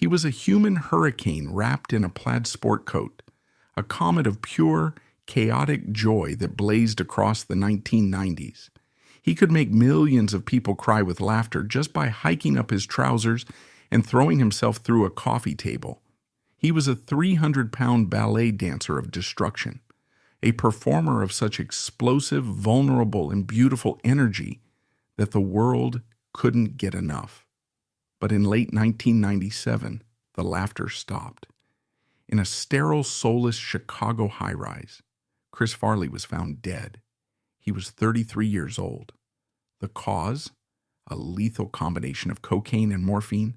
was a human hurricane wrapped in a plaid sport coat, a comet of pure, chaotic joy that blazed across the 1990s. He could make millions of people cry with laughter just by hiking up his trousers and throwing himself through a coffee table. He was a 300-pound ballet dancer of destruction, a performer of such explosive, vulnerable, and beautiful energy that the world couldn't get enough. But in late 1997, the laughter stopped. In a sterile, soulless Chicago high-rise, Chris Farley was found dead. He was 33 years old. The cause? A lethal combination of cocaine and morphine,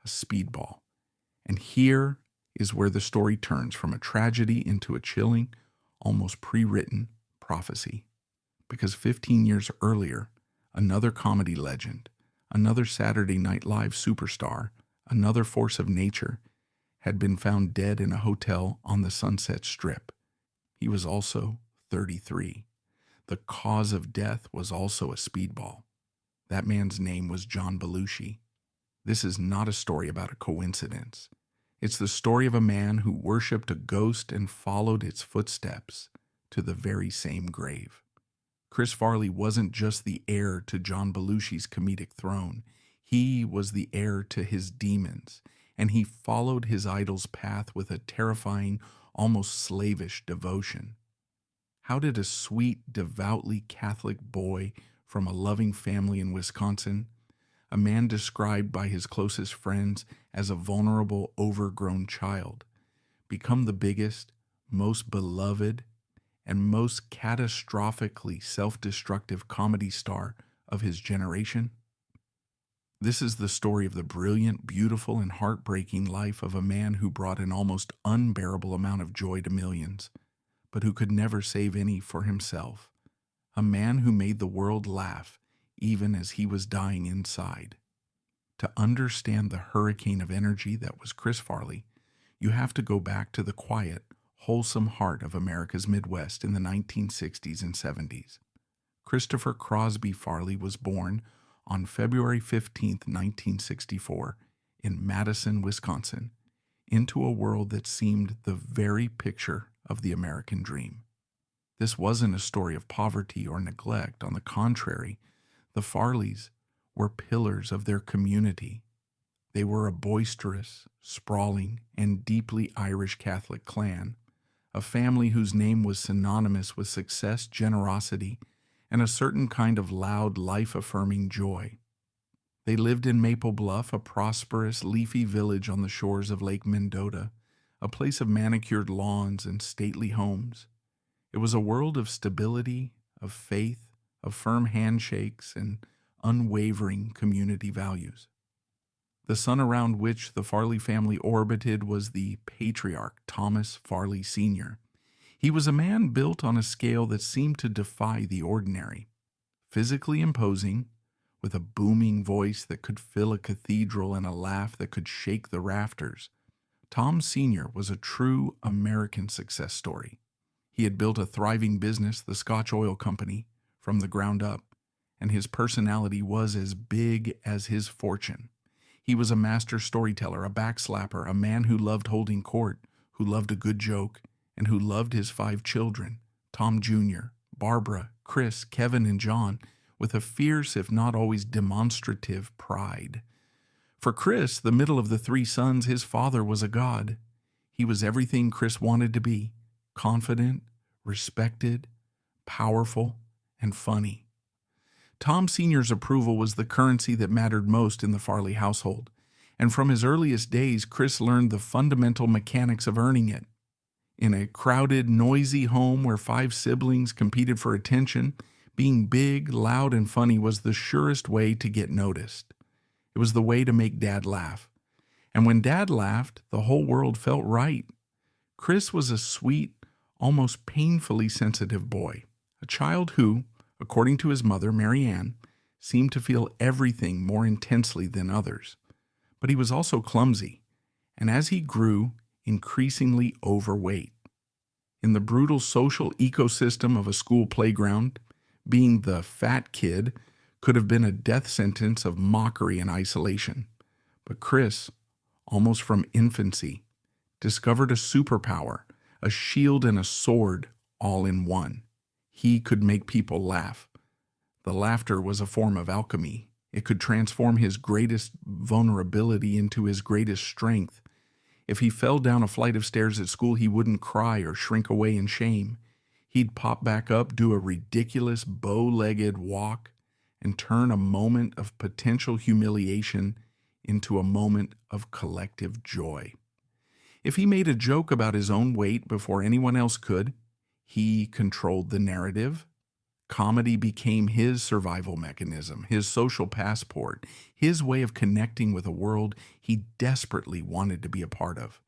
a speedball. And here is where the story turns from a tragedy into a chilling, almost pre-written prophecy. Because 15 years earlier, another comedy legend, another Saturday Night Live superstar, another force of nature, had been found dead in a hotel on the Sunset Strip. He was also 33. The cause of death was also a speedball. That man's name was John Belushi. This is not a story about a coincidence. It's the story of a man who worshipped a ghost and followed its footsteps to the very same grave. Chris Farley wasn't just the heir to John Belushi's comedic throne. He was the heir to his demons, and he followed his idol's path with a terrifying, almost slavish devotion. How did a sweet, devoutly Catholic boy from a loving family in Wisconsin, a man described by his closest friends as a vulnerable, overgrown child, become the biggest, most beloved, and most catastrophically self-destructive comedy star of his generation? This is the story of the brilliant, beautiful, and heartbreaking life of a man who brought an almost unbearable amount of joy to millions, but who could never save any for himself. A man who made the world laugh even as he was dying inside. To understand the hurricane of energy that was Chris Farley, you have to go back to the quiet, wholesome heart of America's Midwest in the 1960s and 70s. Christopher Crosby Farley was born on February 15, 1964, in Madison, Wisconsin, into a world that seemed the very picture of the American dream. This wasn't a story of poverty or neglect. On the contrary, the Farleys were pillars of their community. They were a boisterous, sprawling, and deeply Irish Catholic clan, a family whose name was synonymous with success, generosity, and a certain kind of loud, life-affirming joy. They lived in Maple Bluff, a prosperous, leafy village on the shores of Lake Mendota, a place of manicured lawns and stately homes. It was a world of stability, of faith, of firm handshakes, and unwavering community values. The sun around which the Farley family orbited was the patriarch, Thomas Farley Sr. He was a man built on a scale that seemed to defy the ordinary. Physically imposing, with a booming voice that could fill a cathedral and a laugh that could shake the rafters, Tom Sr. was a true American success story. He had built a thriving business, the Scotch Oil Company, from the ground up, and his personality was as big as his fortune. He was a master storyteller, a backslapper, a man who loved holding court, who loved a good joke, and who loved his 5 children, Tom Jr., Barbara, Chris, Kevin, and John, with a fierce, if not always demonstrative, pride. For Chris, the middle of the 3 sons, his father was a god. He was everything Chris wanted to be: confident, respected, powerful, and funny. Tom Sr.'s approval was the currency that mattered most in the Farley household, and from his earliest days, Chris learned the fundamental mechanics of earning it. In a crowded, noisy home where 5 siblings competed for attention, being big, loud, and funny was the surest way to get noticed. It was the way to make Dad laugh. And when Dad laughed, the whole world felt right. Chris was a sweet, almost painfully sensitive boy, a child who, according to his mother, Mary Ann, seemed to feel everything more intensely than others. But he was also clumsy, and as he grew, increasingly overweight. In the brutal social ecosystem of a school playground, being the fat kid could have been a death sentence of mockery and isolation. But Chris, almost from infancy, discovered a superpower, a shield and a sword all in one. He could make people laugh. The laughter was a form of alchemy. It could transform his greatest vulnerability into his greatest strength. If he fell down a flight of stairs at school, he wouldn't cry or shrink away in shame. He'd pop back up, do a ridiculous bow-legged walk, and turn a moment of potential humiliation into a moment of collective joy. If he made a joke about his own weight before anyone else could, he controlled the narrative. Comedy became his survival mechanism, his social passport, his way of connecting with a world he desperately wanted to be a part of.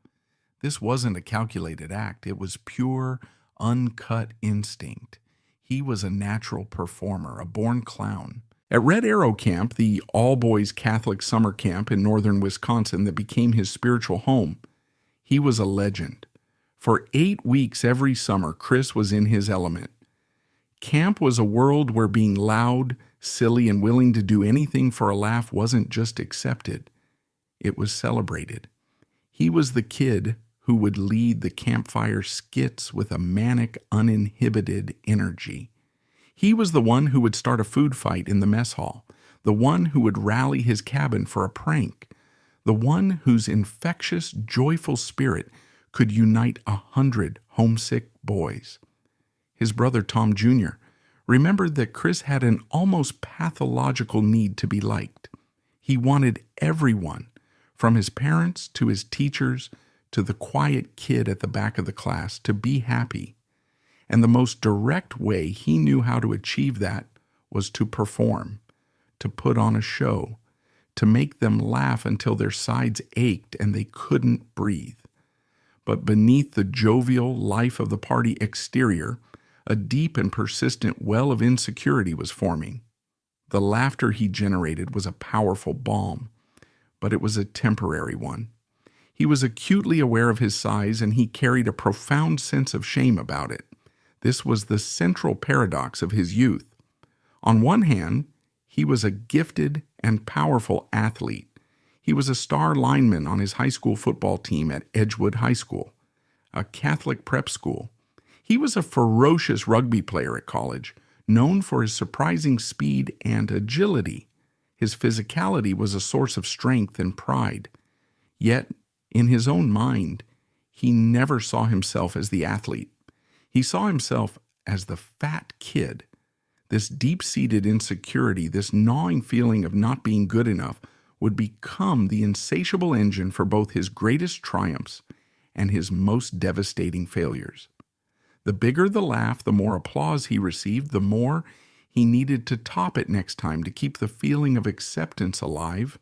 This wasn't a calculated act. It was pure, uncut instinct. He was a natural performer, a born clown. At Red Arrow Camp, the all-boys Catholic summer camp in northern Wisconsin that became his spiritual home, he was a legend. For 8 weeks every summer, Chris was in his element. Camp was a world where being loud, silly, and willing to do anything for a laugh wasn't just accepted. It was celebrated. He was the kid who would lead the campfire skits with a manic, uninhibited energy. He was the one who would start a food fight in the mess hall, the one who would rally his cabin for a prank, the one whose infectious, joyful spirit could unite 100 homesick boys. His brother Tom Jr. remembered that Chris had an almost pathological need to be liked. He wanted everyone, from his parents to his teachers to the quiet kid at the back of the class, to be happy. And the most direct way he knew how to achieve that was to perform, to put on a show, to make them laugh until their sides ached and they couldn't breathe. But beneath the jovial life of the party exterior, a deep and persistent well of insecurity was forming. The laughter he generated was a powerful balm, but it was a temporary one. He was acutely aware of his size, and he carried a profound sense of shame about it. This was the central paradox of his youth. On one hand, he was a gifted and powerful athlete. He was a star lineman on his high school football team at Edgewood High School, a Catholic prep school. He was a ferocious rugby player at college, known for his surprising speed and agility. His physicality was a source of strength and pride. Yet, in his own mind, he never saw himself as the athlete. He saw himself as the fat kid. This deep-seated insecurity, this gnawing feeling of not being good enough, would become the insatiable engine for both his greatest triumphs and his most devastating failures. The bigger the laugh, the more applause he received, the more he needed to top it next time to keep the feeling of acceptance alive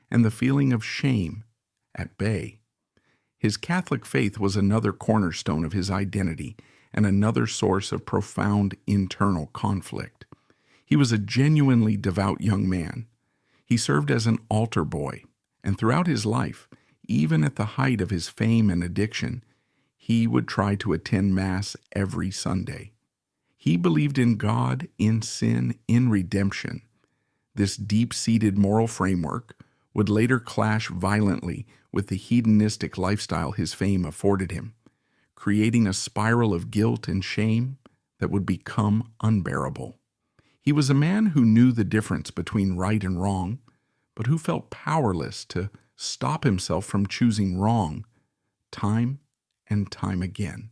and the feeling of shame at bay. His Catholic faith was another cornerstone of his identity and another source of profound internal conflict. He was a genuinely devout young man. He served as an altar boy, and throughout his life, even at the height of his fame and addiction, he would try to attend Mass every Sunday. He believed in God, in sin, in redemption. This deep-seated moral framework would later clash violently with the hedonistic lifestyle his fame afforded him, creating a spiral of guilt and shame that would become unbearable. He was a man who knew the difference between right and wrong, but who felt powerless to stop himself from choosing wrong time and time again.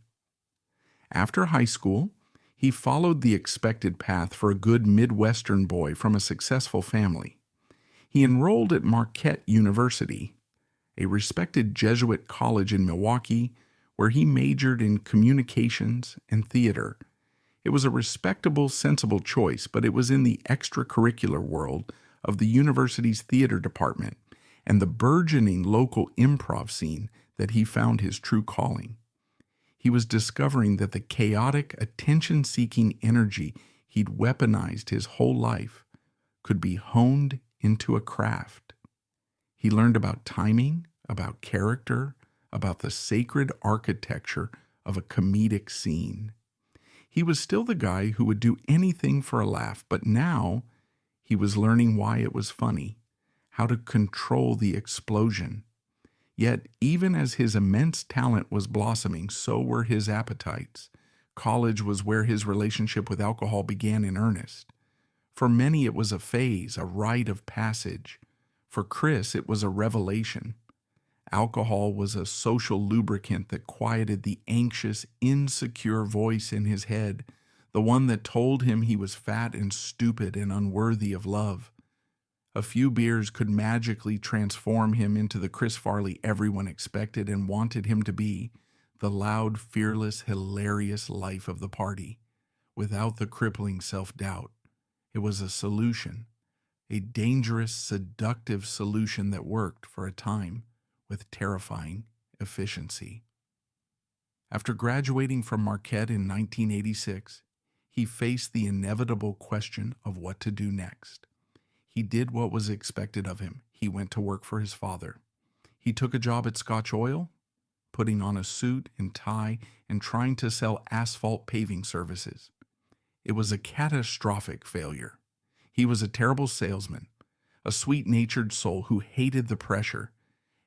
After high school, he followed the expected path for a good Midwestern boy from a successful family. He enrolled at Marquette University, a respected Jesuit college in Milwaukee, where he majored in communications and theater. It was a respectable, sensible choice, but it was in the extracurricular world of the university's theater department and the burgeoning local improv scene that he found his true calling. He was discovering that the chaotic, attention-seeking energy he'd weaponized his whole life could be honed into a craft. He learned about timing, about character, about the sacred architecture of a comedic scene. He was still the guy who would do anything for a laugh, but now he was learning why it was funny, how to control the explosion. Yet, even as his immense talent was blossoming, so were his appetites. College was where his relationship with alcohol began in earnest. For many, it was a phase, a rite of passage. For Chris, it was a revelation. Alcohol was a social lubricant that quieted the anxious, insecure voice in his head, the one that told him he was fat and stupid and unworthy of love. A few beers could magically transform him into the Chris Farley everyone expected and wanted him to be, the loud, fearless, hilarious life of the party, without the crippling self-doubt. It was a solution, a dangerous, seductive solution that worked for a time with terrifying efficiency. After graduating from Marquette in 1986, he faced the inevitable question of what to do next. He did what was expected of him. He went to work for his father. He took a job at Scotch Oil, putting on a suit and tie and trying to sell asphalt paving services. It was a catastrophic failure. He was a terrible salesman, a sweet-natured soul who hated the pressure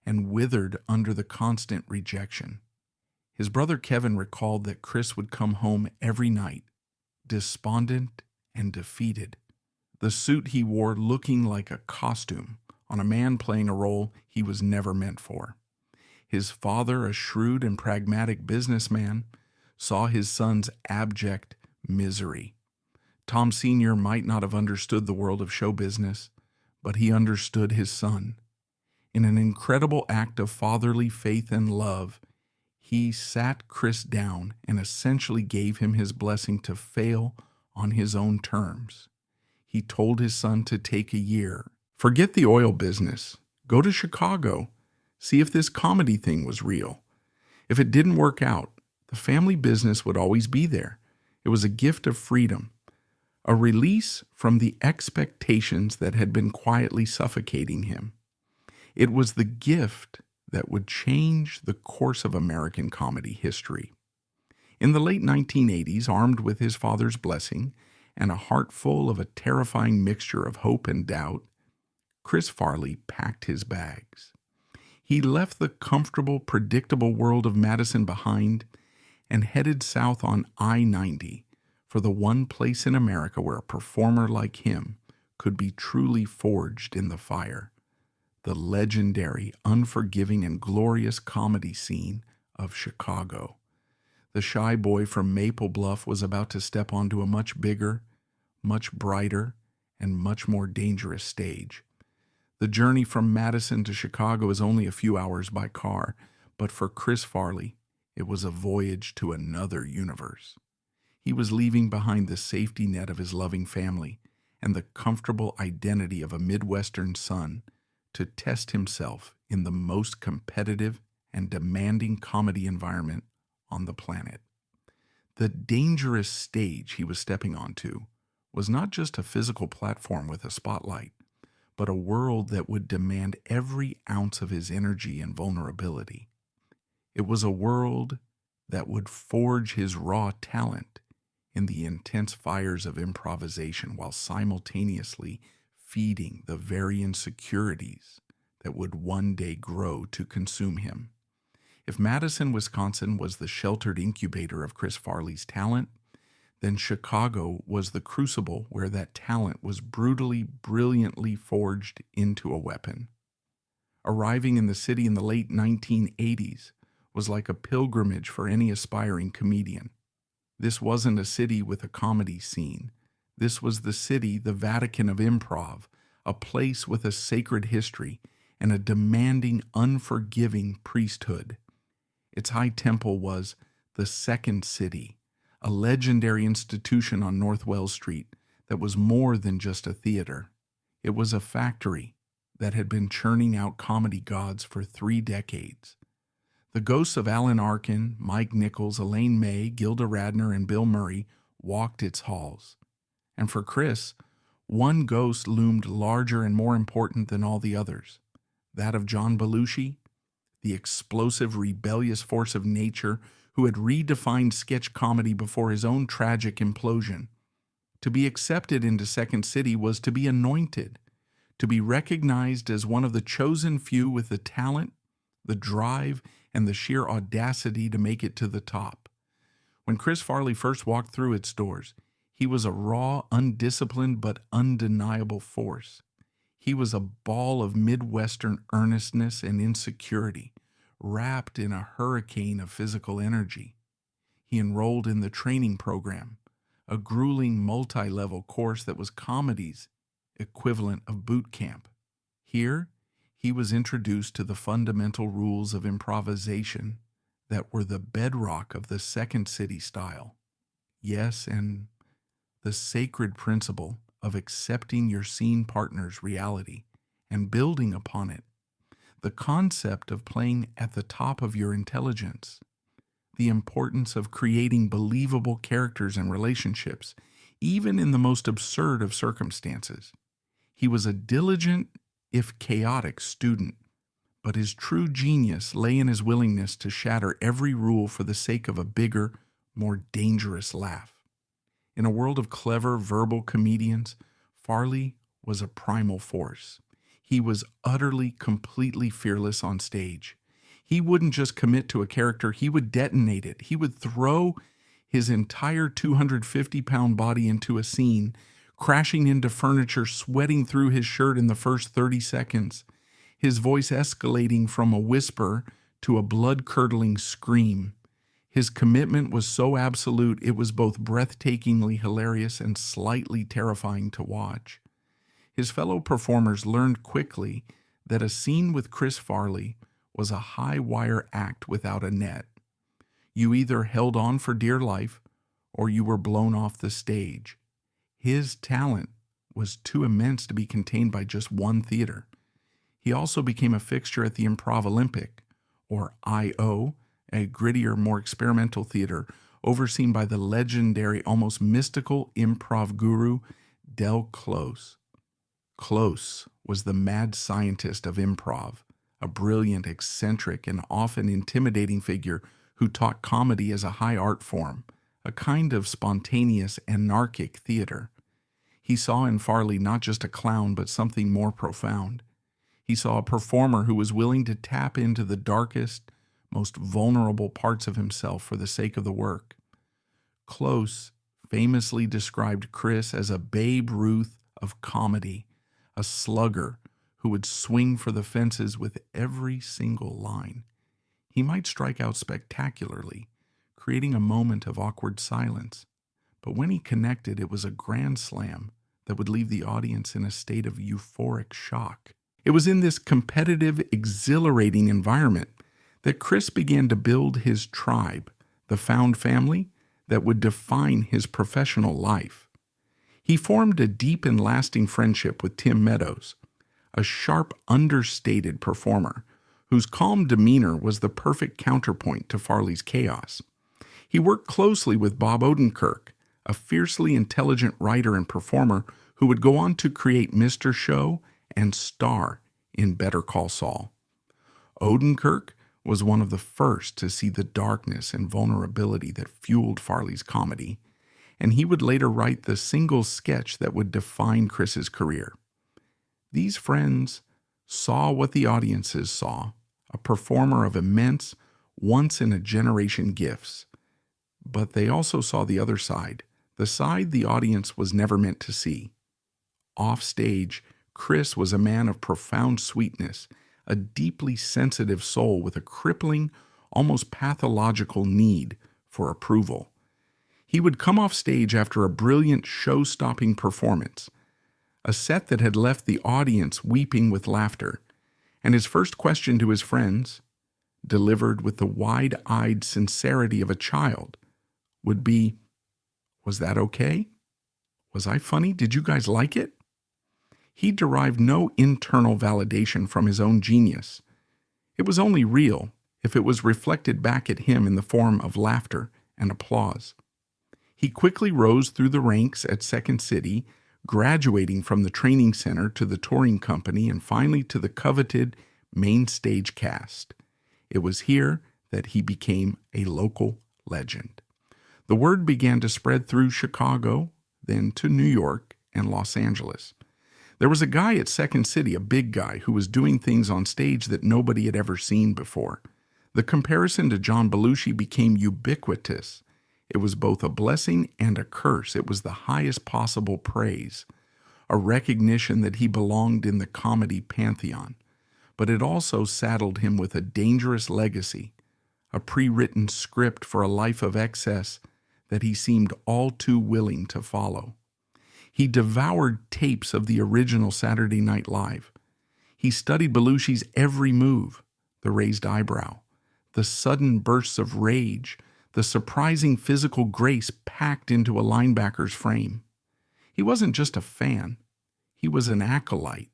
and withered under the constant rejection. His brother Kevin recalled that Chris would come home every night, despondent and defeated, the suit he wore looking like a costume on a man playing a role he was never meant for. His father, a shrewd and pragmatic businessman, saw his son's abject misery. Tom Sr. might not have understood the world of show business, but he understood his son. In an incredible act of fatherly faith and love, he sat Chris down and essentially gave him his blessing to fail on his own terms. He told his son to take a year. Forget the oil business. Go to Chicago. See if this comedy thing was real. If it didn't work out, the family business would always be there. It was a gift of freedom, a release from the expectations that had been quietly suffocating him. It was the gift that would change the course of American comedy history. In the late 1980s, armed with his father's blessing and a heart full of a terrifying mixture of hope and doubt, Chris Farley packed his bags. He left the comfortable, predictable world of Madison behind and headed south on I-90 for the one place in America where a performer like him could be truly forged in the fire, the legendary, unforgiving, and glorious comedy scene of Chicago. The shy boy from Maple Bluff was about to step onto a much bigger, much brighter, and much more dangerous stage. The journey from Madison to Chicago is only a few hours by car, but for Chris Farley, it was a voyage to another universe. He was leaving behind the safety net of his loving family and the comfortable identity of a Midwestern son to test himself in the most competitive and demanding comedy environment on the planet. The dangerous stage he was stepping onto was not just a physical platform with a spotlight, but a world that would demand every ounce of his energy and vulnerability. It was a world that would forge his raw talent in the intense fires of improvisation while simultaneously feeding the very insecurities that would one day grow to consume him. If Madison, Wisconsin was the sheltered incubator of Chris Farley's talent, then Chicago was the crucible where that talent was brutally, brilliantly forged into a weapon. Arriving in the city in the late 1980s was like a pilgrimage for any aspiring comedian. This wasn't a city with a comedy scene. This was the city, the Vatican of improv, a place with a sacred history and a demanding, unforgiving priesthood. Its high temple was the Second City, a legendary institution on North Wells Street that was more than just a theater. It was a factory that had been churning out comedy gods for 3 decades. The ghosts of Alan Arkin, Mike Nichols, Elaine May, Gilda Radner, and Bill Murray walked its halls. And for Chris, one ghost loomed larger and more important than all the others, that of John Belushi, the explosive, rebellious force of nature who had redefined sketch comedy before his own tragic implosion. To be accepted into Second City was to be anointed, to be recognized as one of the chosen few with the talent, the drive, and the sheer audacity to make it to the top. When Chris Farley first walked through its doors, he was a raw, undisciplined, but undeniable force. He was a ball of Midwestern earnestness and insecurity, wrapped in a hurricane of physical energy. He enrolled in the training program, a grueling multi-level course that was comedy's equivalent of boot camp. Here, he was introduced to the fundamental rules of improvisation that were the bedrock of the Second City style. Yes, and the sacred principle of accepting your scene partner's reality and building upon it. The concept of playing at the top of your intelligence. The importance of creating believable characters and relationships, even in the most absurd of circumstances. He was a diligent, if chaotic, student, but his true genius lay in his willingness to shatter every rule for the sake of a bigger, more dangerous laugh. In a world of clever verbal comedians, Farley was a primal force. He was utterly, completely fearless on stage. He wouldn't just commit to a character, he would detonate it. He would throw his entire 250-pound body into a scene, crashing into furniture, sweating through his shirt in the first 30 seconds, his voice escalating from a whisper to a blood-curdling scream. His commitment was so absolute, it was both breathtakingly hilarious and slightly terrifying to watch. His fellow performers learned quickly that a scene with Chris Farley was a high-wire act without a net. You either held on for dear life or you were blown off the stage. His talent was too immense to be contained by just one theater. He also became a fixture at the Improv Olympic, or I.O., a grittier, more experimental theater overseen by the legendary, almost mystical improv guru, Del Close. Close was the mad scientist of improv, a brilliant, eccentric, and often intimidating figure who taught comedy as a high art form, a kind of spontaneous, anarchic theater. He saw in Farley not just a clown, but something more profound. He saw a performer who was willing to tap into the darkest, most vulnerable parts of himself for the sake of the work. Close famously described Chris as a Babe Ruth of comedy, a slugger who would swing for the fences with every single line. He might strike out spectacularly, creating a moment of awkward silence, but when he connected, it was a grand slam that would leave the audience in a state of euphoric shock. It was in this competitive, exhilarating environment that Chris began to build his tribe, the found family that would define his professional life. He formed a deep and lasting friendship with Tim Meadows, a sharp, understated performer whose calm demeanor was the perfect counterpoint to Farley's chaos. He worked closely with Bob Odenkirk, a fiercely intelligent writer and performer who would go on to create Mr. Show and star in Better Call Saul. Odenkirk was one of the first to see the darkness and vulnerability that fueled Farley's comedy, and he would later write the single sketch that would define Chris's career. These friends saw what the audiences saw, a performer of immense, once-in-a-generation gifts. But they also saw the other side, the side the audience was never meant to see. Off stage, Chris was a man of profound sweetness, a deeply sensitive soul with a crippling, almost pathological need for approval. He would come off stage after a brilliant, show-stopping performance, a set that had left the audience weeping with laughter, and his first question to his friends, delivered with the wide-eyed sincerity of a child, would be, "Was that okay? Was I funny? Did you guys like it?" He derived no internal validation from his own genius. It was only real if it was reflected back at him in the form of laughter and applause. He quickly rose through the ranks at Second City, graduating from the training center to the touring company and finally to the coveted main stage cast. It was here that he became a local legend. The word began to spread through Chicago, then to New York and Los Angeles. There was a guy at Second City, a big guy, who was doing things on stage that nobody had ever seen before. The comparison to John Belushi became ubiquitous. It was both a blessing and a curse. It was the highest possible praise, a recognition that he belonged in the comedy pantheon. But it also saddled him with a dangerous legacy, a pre-written script for a life of excess that he seemed all too willing to follow. He devoured tapes of the original Saturday Night Live. He studied Belushi's every move, the raised eyebrow, the sudden bursts of rage, the surprising physical grace packed into a linebacker's frame. He wasn't just a fan. He was an acolyte.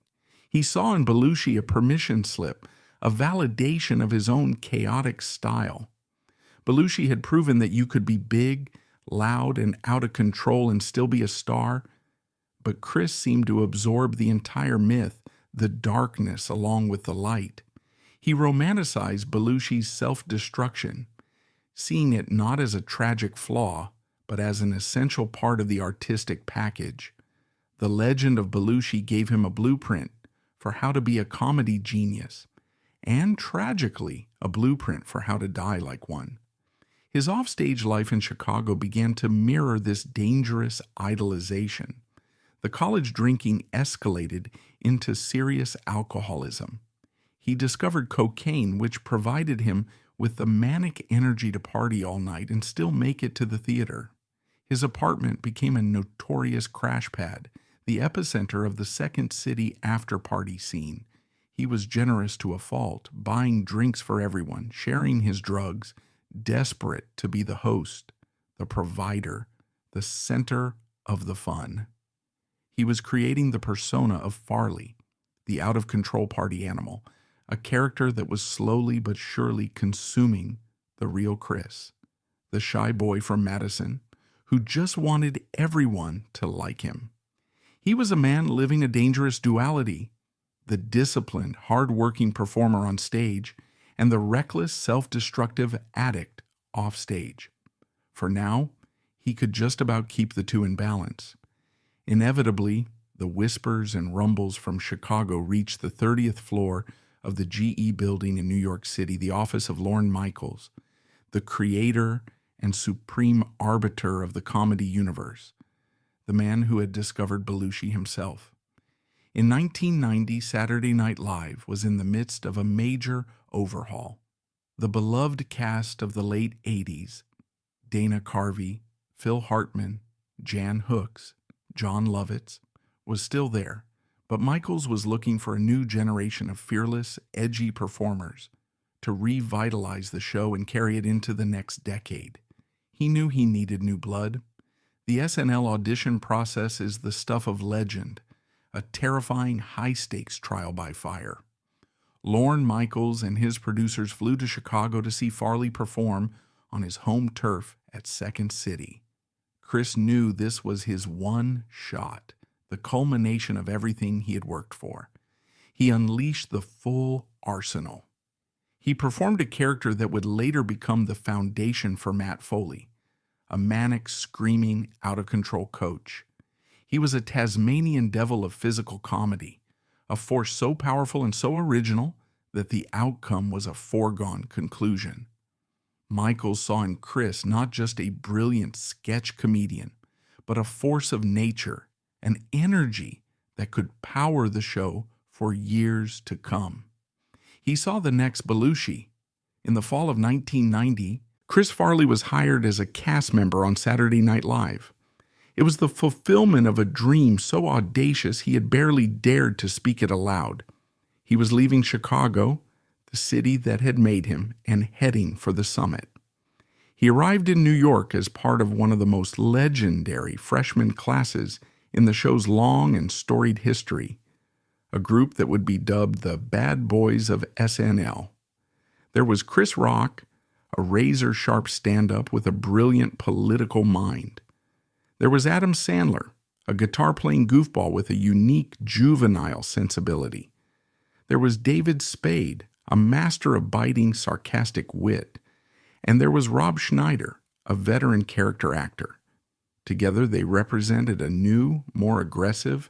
He saw in Belushi a permission slip, a validation of his own chaotic style. Belushi had proven that you could be big, loud, and out of control and still be a star, but Chris seemed to absorb the entire myth, the darkness along with the light. He romanticized Belushi's self-destruction, seeing it not as a tragic flaw, but as an essential part of the artistic package. The legend of Belushi gave him a blueprint for how to be a comedy genius, and tragically, a blueprint for how to die like one. His offstage life in Chicago began to mirror this dangerous idolization. The college drinking escalated into serious alcoholism. He discovered cocaine, which provided him with the manic energy to party all night and still make it to the theater. His apartment became a notorious crash pad, the epicenter of the Second City after-party scene. He was generous to a fault, buying drinks for everyone, sharing his drugs, desperate to be the host, the provider, the center of the fun. He was creating the persona of Farley, the out-of-control party animal, a character that was slowly but surely consuming the real Chris, the shy boy from Madison, who just wanted everyone to like him. He was a man living a dangerous duality, the disciplined, hard-working performer on stage and the reckless, self-destructive addict off stage. For now, he could just about keep the two in balance. Inevitably, the whispers and rumbles from Chicago reached the 30th floor of the GE building in New York City, the office of Lorne Michaels, the creator and supreme arbiter of the comedy universe, the man who had discovered Belushi himself. In 1990, Saturday Night Live was in the midst of a major overhaul. The beloved cast of the late 80s, Dana Carvey, Phil Hartman, Jan Hooks, John Lovitz, was still there, but Michaels was looking for a new generation of fearless, edgy performers to revitalize the show and carry it into the next decade. He knew he needed new blood. The SNL audition process is the stuff of legend, a terrifying high-stakes trial by fire. Lorne Michaels and his producers flew to Chicago to see Farley perform on his home turf at Second City. Chris knew this was his one shot, the culmination of everything he had worked for. He unleashed the full arsenal. He performed a character that would later become the foundation for Matt Foley, a manic, screaming, out-of-control coach. He was a Tasmanian devil of physical comedy, a force so powerful and so original that the outcome was a foregone conclusion. Michaels saw in Chris not just a brilliant sketch comedian, but a force of nature, an energy that could power the show for years to come. He saw the next Belushi. In the fall of 1990, Chris Farley was hired as a cast member on Saturday Night Live. It was the fulfillment of a dream so audacious he had barely dared to speak it aloud. He was leaving Chicago, the city that had made him, and heading for the summit. He arrived in New York as part of one of the most legendary freshman classes in the show's long and storied history, a group that would be dubbed the Bad Boys of SNL. There was Chris Rock, a razor-sharp stand-up with a brilliant political mind. There was Adam Sandler, a guitar-playing goofball with a unique juvenile sensibility. There was David Spade, a master of biting, sarcastic wit. And there was Rob Schneider, a veteran character actor. Together they represented a new, more aggressive,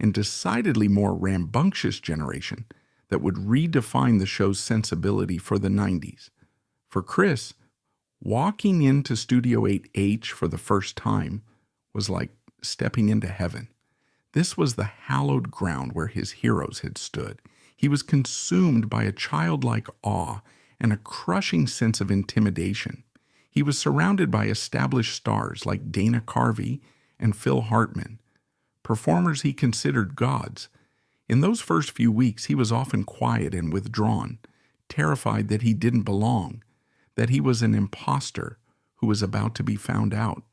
and decidedly more rambunctious generation that would redefine the show's sensibility for the 90s. For Chris, walking into Studio 8H for the first time was like stepping into heaven. This was the hallowed ground where his heroes had stood. He was consumed by a childlike awe and a crushing sense of intimidation. He was surrounded by established stars like Dana Carvey and Phil Hartman, performers he considered gods. In those first few weeks, he was often quiet and withdrawn, terrified that he didn't belong, that he was an imposter who was about to be found out.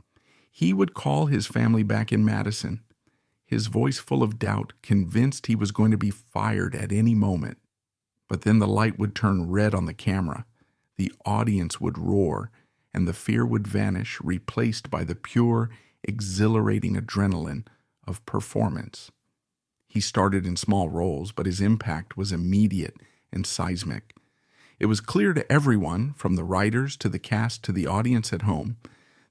He would call his family back in Madison, his voice full of doubt, convinced he was going to be fired at any moment. But then the light would turn red on the camera, the audience would roar, and the fear would vanish, replaced by the pure, exhilarating adrenaline of performance. He started in small roles, but his impact was immediate and seismic. It was clear to everyone, from the writers to the cast to the audience at home,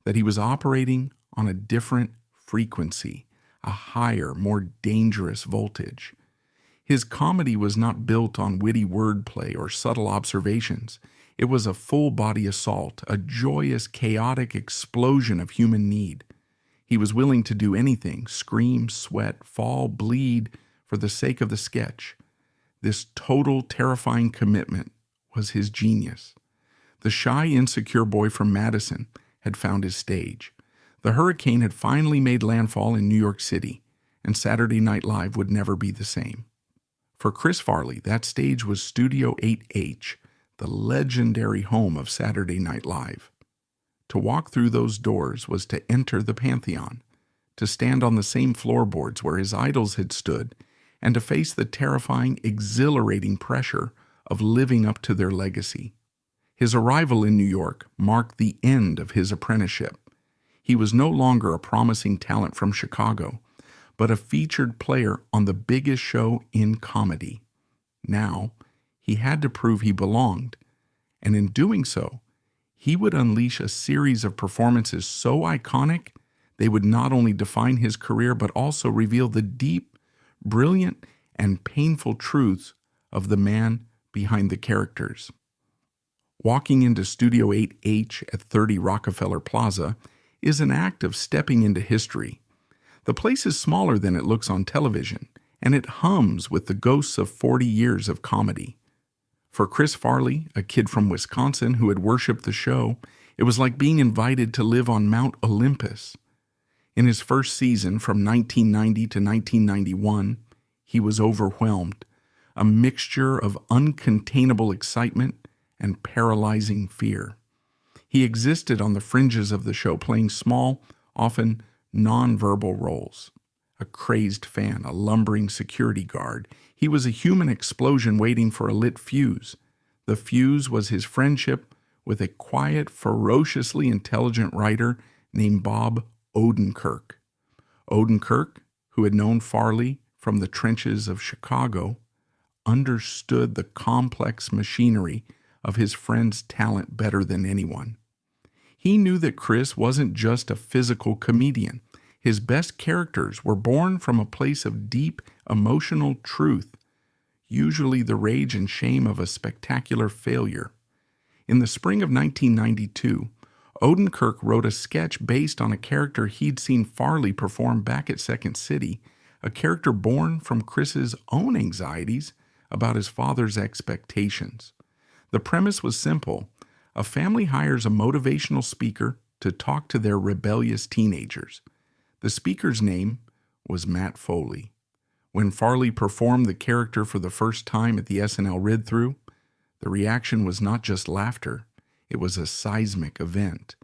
that he was operating on a different frequency, a higher, more dangerous voltage. His comedy was not built on witty wordplay or subtle observations. It was a full-body assault, a joyous, chaotic explosion of human need. He was willing to do anything, scream, sweat, fall, bleed, for the sake of the sketch. This total, terrifying commitment was his genius. The shy, insecure boy from Madison had found his stage. The hurricane had finally made landfall in New York City, and Saturday Night Live would never be the same. For Chris Farley, that stage was Studio 8H, the legendary home of Saturday Night Live. To walk through those doors was to enter the pantheon, to stand on the same floorboards where his idols had stood, and to face the terrifying, exhilarating pressure of living up to their legacy. His arrival in New York marked the end of his apprenticeship. He was no longer a promising talent from Chicago, but a featured player on the biggest show in comedy. Now, he had to prove he belonged, and in doing so, he would unleash a series of performances so iconic they would not only define his career but also reveal the deep, brilliant, and painful truths of the man behind the characters. Walking into Studio 8H at 30 Rockefeller Plaza is an act of stepping into history. The place is smaller than it looks on television, and it hums with the ghosts of 40 years of comedy. For Chris Farley, a kid from Wisconsin who had worshipped the show, it was like being invited to live on Mount Olympus. In his first season, from 1990 to 1991, he was overwhelmed, a mixture of uncontainable excitement and paralyzing fear. He existed on the fringes of the show, playing small, often nonverbal roles. A crazed fan, a lumbering security guard. He was a human explosion waiting for a lit fuse. The fuse was his friendship with a quiet, ferociously intelligent writer named Bob Odenkirk. Odenkirk, who had known Farley from the trenches of Chicago, understood the complex machinery of his friend's talent better than anyone. He knew that Chris wasn't just a physical comedian. His best characters were born from a place of deep emotional truth, usually the rage and shame of a spectacular failure. In the spring of 1992, Odenkirk wrote a sketch based on a character he'd seen Farley perform back at Second City, a character born from Chris's own anxieties about his father's expectations. The premise was simple. A family hires a motivational speaker to talk to their rebellious teenagers. The speaker's name was Matt Foley. When Farley performed the character for the first time at the SNL read-through, the reaction was not just laughter, it was a seismic event.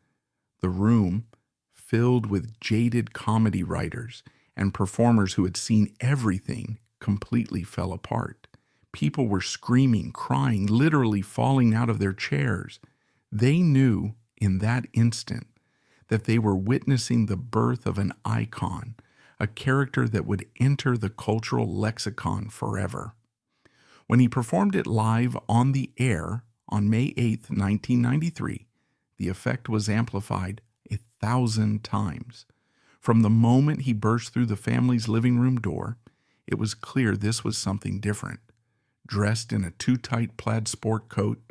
The room, filled with jaded comedy writers and performers who had seen everything, completely fell apart. People were screaming, crying, literally falling out of their chairs. They knew in that instant that they were witnessing the birth of an icon, a character that would enter the cultural lexicon forever. When he performed it live on the air on May 8, 1993, the effect was amplified 1,000 times. From the moment he burst through the family's living room door, It was clear this was something different. Dressed in a too-tight plaid sport coat,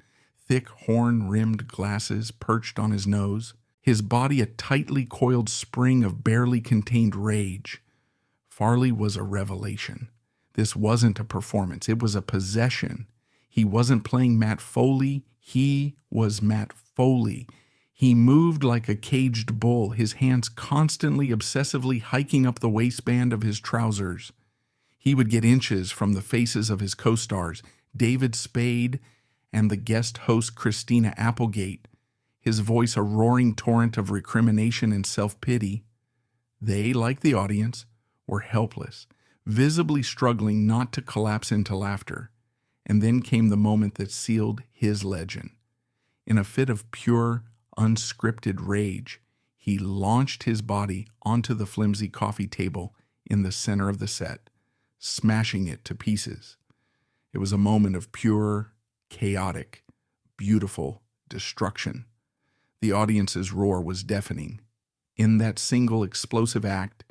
thick horn-rimmed glasses perched on his nose, his body a tightly coiled spring of barely contained rage, Farley was a revelation. This wasn't a performance, it was a possession. He wasn't playing Matt Foley, he was Matt Foley. He moved like a caged bull, his hands constantly obsessively hiking up the waistband of his trousers. He would get inches from the faces of his co-stars, David Spade and the guest host Christina Applegate, his voice a roaring torrent of recrimination and self-pity. They, like the audience, were helpless, visibly struggling not to collapse into laughter. And then came the moment that sealed his legend. In a fit of pure, unscripted rage, he launched his body onto the flimsy coffee table in the center of the set, smashing it to pieces. It was a moment of pure, chaotic, beautiful destruction. The audience's roar was deafening. In that single explosive act,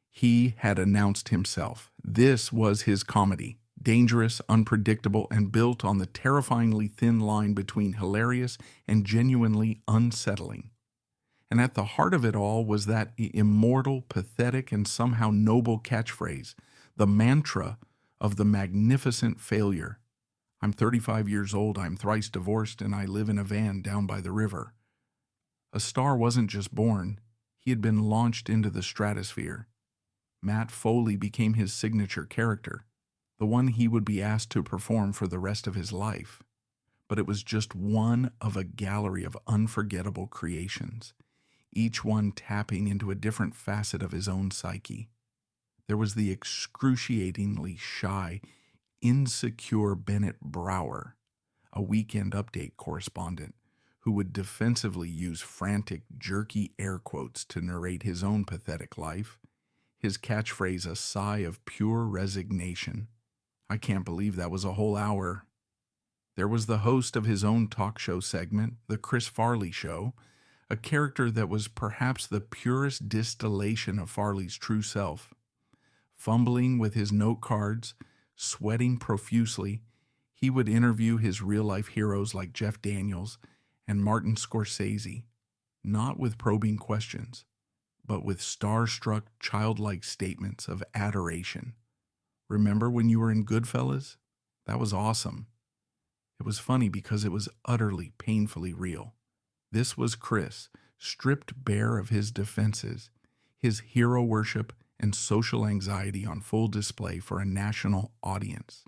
he had announced himself. This was his comedy, dangerous, unpredictable, and built on the terrifyingly thin line between hilarious and genuinely unsettling. And at the heart of it all was that immortal, pathetic, and somehow noble catchphrase, the mantra of the magnificent failure. I'm 35 years old, I'm thrice divorced, and I live in a van down by the river. A star wasn't just born, he had been launched into the stratosphere. Matt Foley became his signature character, the one he would be asked to perform for the rest of his life. But it was just one of a gallery of unforgettable creations, each one tapping into a different facet of his own psyche. There was the excruciatingly shy, insecure Bennett Brower, a Weekend Update correspondent, who would defensively use frantic, jerky air quotes to narrate his own pathetic life, his catchphrase a sigh of pure resignation. I can't believe that was a whole hour. There was the host of his own talk show segment, The Chris Farley Show, a character that was perhaps the purest distillation of Farley's true self. Fumbling with his note cards, sweating profusely, he would interview his real-life heroes like Jeff Daniels and Martin Scorsese, not with probing questions, but with starstruck, childlike statements of adoration. Remember when you were in Goodfellas? That was awesome. It was funny because it was utterly, painfully real. This was Chris, stripped bare of his defenses, his hero worship and social anxiety on full display for a national audience.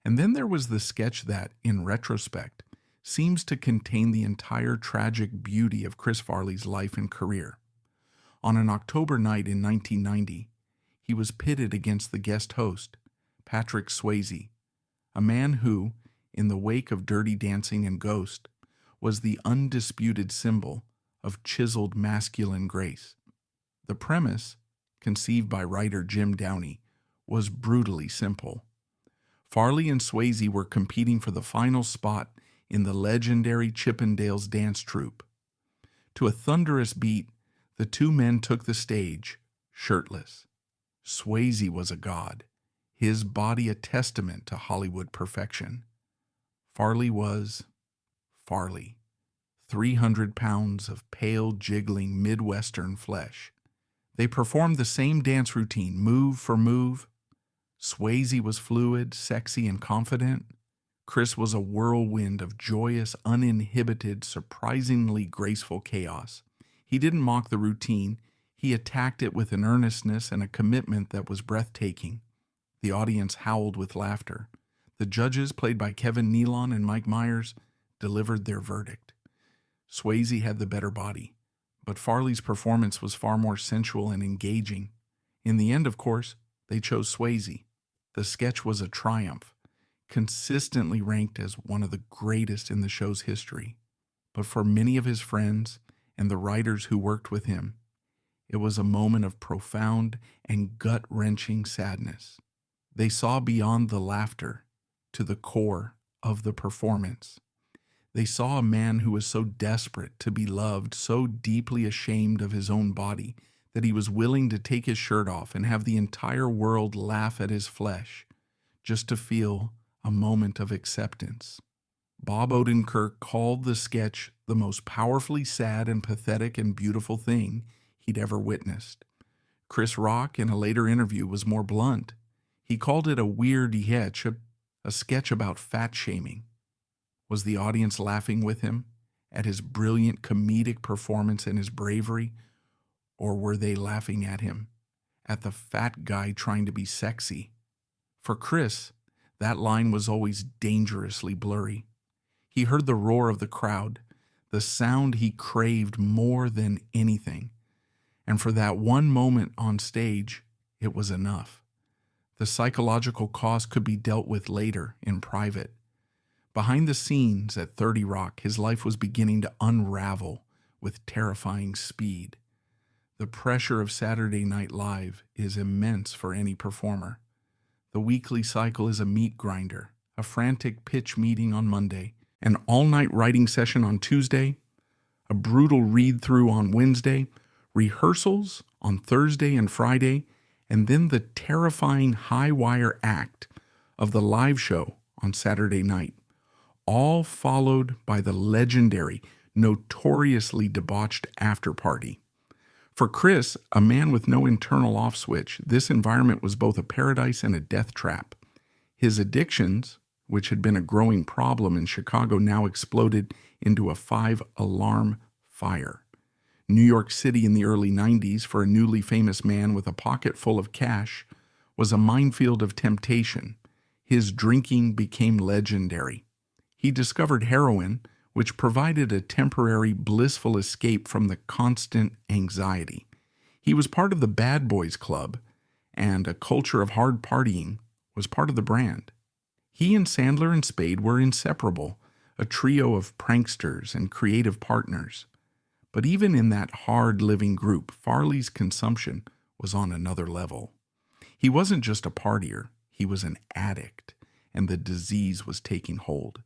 And then there was the sketch that, in retrospect, seems to contain the entire tragic beauty of Chris Farley's life and career. On an October night in 1990, he was pitted against the guest host, Patrick Swayze, a man who, in the wake of Dirty Dancing and Ghost, was the undisputed symbol of chiseled masculine grace. The premise, conceived by writer Jim Downey, was brutally simple. Farley and Swayze were competing for the final spot in the legendary Chippendales dance troupe. To a thunderous beat, the two men took the stage, shirtless. Swayze was a god, his body a testament to Hollywood perfection. Farley was Farley, 300 pounds of pale, jiggling Midwestern flesh. They performed the same dance routine, move for move. Swayze was fluid, sexy, and confident. Chris was a whirlwind of joyous, uninhibited, surprisingly graceful chaos. He didn't mock the routine. He attacked it with an earnestness and a commitment that was breathtaking. The audience howled with laughter. The judges, played by Kevin Nealon and Mike Myers, delivered their verdict. Swayze had the better body, but Farley's performance was far more sensual and engaging. In the end, of course, they chose Swayze. The sketch was a triumph, consistently ranked as one of the greatest in the show's history. But for many of his friends and the writers who worked with him, it was a moment of profound and gut-wrenching sadness. They saw beyond the laughter to the core of the performance. They saw a man who was so desperate to be loved, so deeply ashamed of his own body, that he was willing to take his shirt off and have the entire world laugh at his flesh just to feel a moment of acceptance. Bob Odenkirk called the sketch the most powerfully sad and pathetic and beautiful thing he'd ever witnessed. Chris Rock, in a later interview, was more blunt. He called it a weird sketch, a sketch about fat shaming. Was the audience laughing with him at his brilliant comedic performance and his bravery, or were they laughing at him, at the fat guy trying to be sexy? For Chris, that line was always dangerously blurry. He heard the roar of the crowd, the sound he craved more than anything. And for that one moment on stage, it was enough. The psychological cost could be dealt with later, in private. Behind the scenes at 30 Rock, his life was beginning to unravel with terrifying speed. The pressure of Saturday Night Live is immense for any performer. The weekly cycle is a meat grinder, a frantic pitch meeting on Monday, an all-night writing session on Tuesday, a brutal read-through on Wednesday, rehearsals on Thursday and Friday, and then the terrifying high-wire act of the live show on Saturday night, all followed by the legendary, notoriously debauched after-party. For Chris, a man with no internal off switch, this environment was both a paradise and a death trap. His addictions, which had been a growing problem in Chicago, now exploded into a 5-alarm fire. New York City in the early 90s, for a newly famous man with a pocket full of cash, was a minefield of temptation. His drinking became legendary. He discovered heroin, which provided a temporary, blissful escape from the constant anxiety. He was part of the Bad Boys Club, and a culture of hard partying was part of the brand. He and Sandler and Spade were inseparable, a trio of pranksters and creative partners. But even in that hard-living group, Farley's consumption was on another level. He wasn't just a partier, he was an addict, and the disease was taking hold.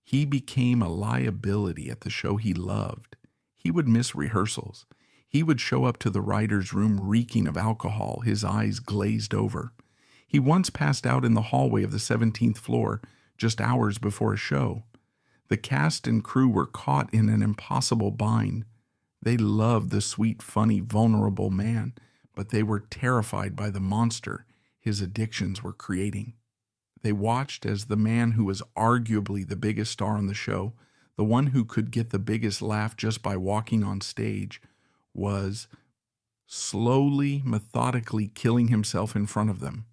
He became a liability at the show he loved. He would miss rehearsals. He would show up to the writer's room reeking of alcohol, his eyes glazed over. He once passed out in the hallway of the 17th floor just hours before a show. The cast and crew were caught in an impossible bind. They loved the sweet, funny, vulnerable man, but they were terrified by the monster his addictions were creating. They watched as the man who was arguably the biggest star on the show, the one who could get the biggest laugh just by walking on stage, was slowly, methodically killing himself in front of them.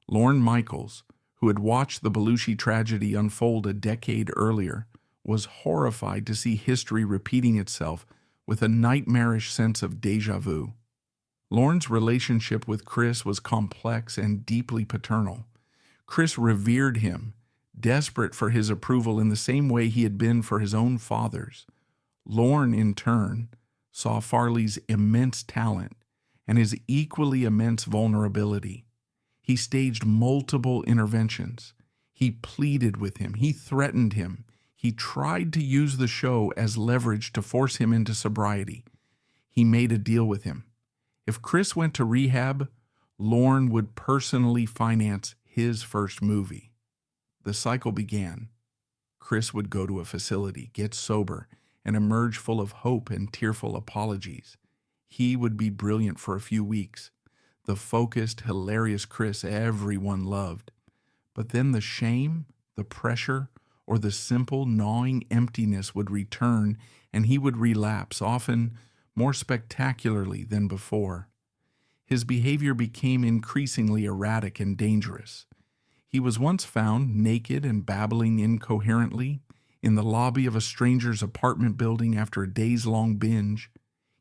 Lorne Michaels, who had watched the Belushi tragedy unfold a decade earlier, was horrified to see history repeating itself with a nightmarish sense of déjà vu. Lorne's relationship with Chris was complex and deeply paternal. Chris revered him, desperate for his approval in the same way he had been for his own father's. Lorne, in turn, saw Farley's immense talent and his equally immense vulnerability. He staged multiple interventions. He pleaded with him. He threatened him. He tried to use the show as leverage to force him into sobriety. He made a deal with him. If Chris went to rehab, Lorne would personally finance his first movie. The cycle began. Chris would go to a facility, get sober, and emerge full of hope and tearful apologies. He would be brilliant for a few weeks. The focused, hilarious Chris everyone loved. But then the shame, the pressure, or the simple gnawing emptiness would return, and he would relapse, often more spectacularly than before. His behavior became increasingly erratic and dangerous. He was once found naked and babbling incoherently in the lobby of a stranger's apartment building after a days-long binge.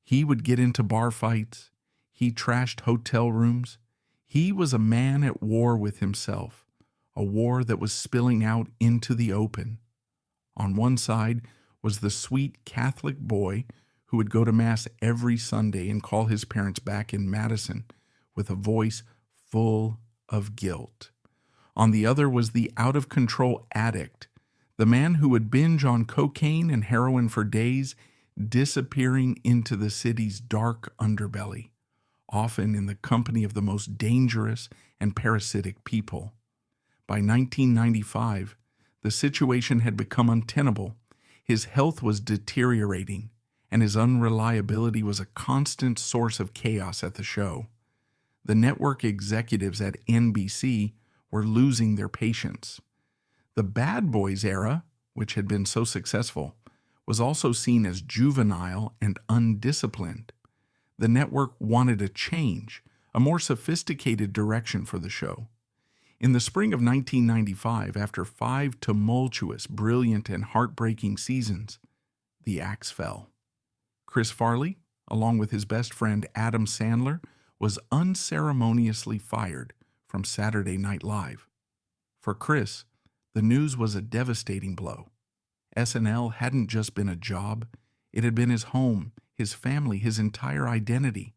He would get into bar fights. He trashed hotel rooms. He was a man at war with himself, a war that was spilling out into the open. On one side was the sweet Catholic boy who would go to Mass every Sunday and call his parents back in Madison with a voice full of guilt. On the other was the out-of-control addict, the man who would binge on cocaine and heroin for days, disappearing into the city's dark underbelly. often in the company of the most dangerous and parasitic people. By 1995, the situation had become untenable. His health was deteriorating, and his unreliability was a constant source of chaos at the show. The network executives at NBC were losing their patience. The Bad Boys era, which had been so successful, was also seen as juvenile and undisciplined. The network wanted a change, a more sophisticated direction for the show. In the spring of 1995, after 5 tumultuous, brilliant, and heartbreaking seasons, the axe fell. Chris Farley, along with his best friend Adam Sandler, was unceremoniously fired from Saturday Night Live. For Chris, the news was a devastating blow. SNL hadn't just been a job, it had been his home, his family, his entire identity.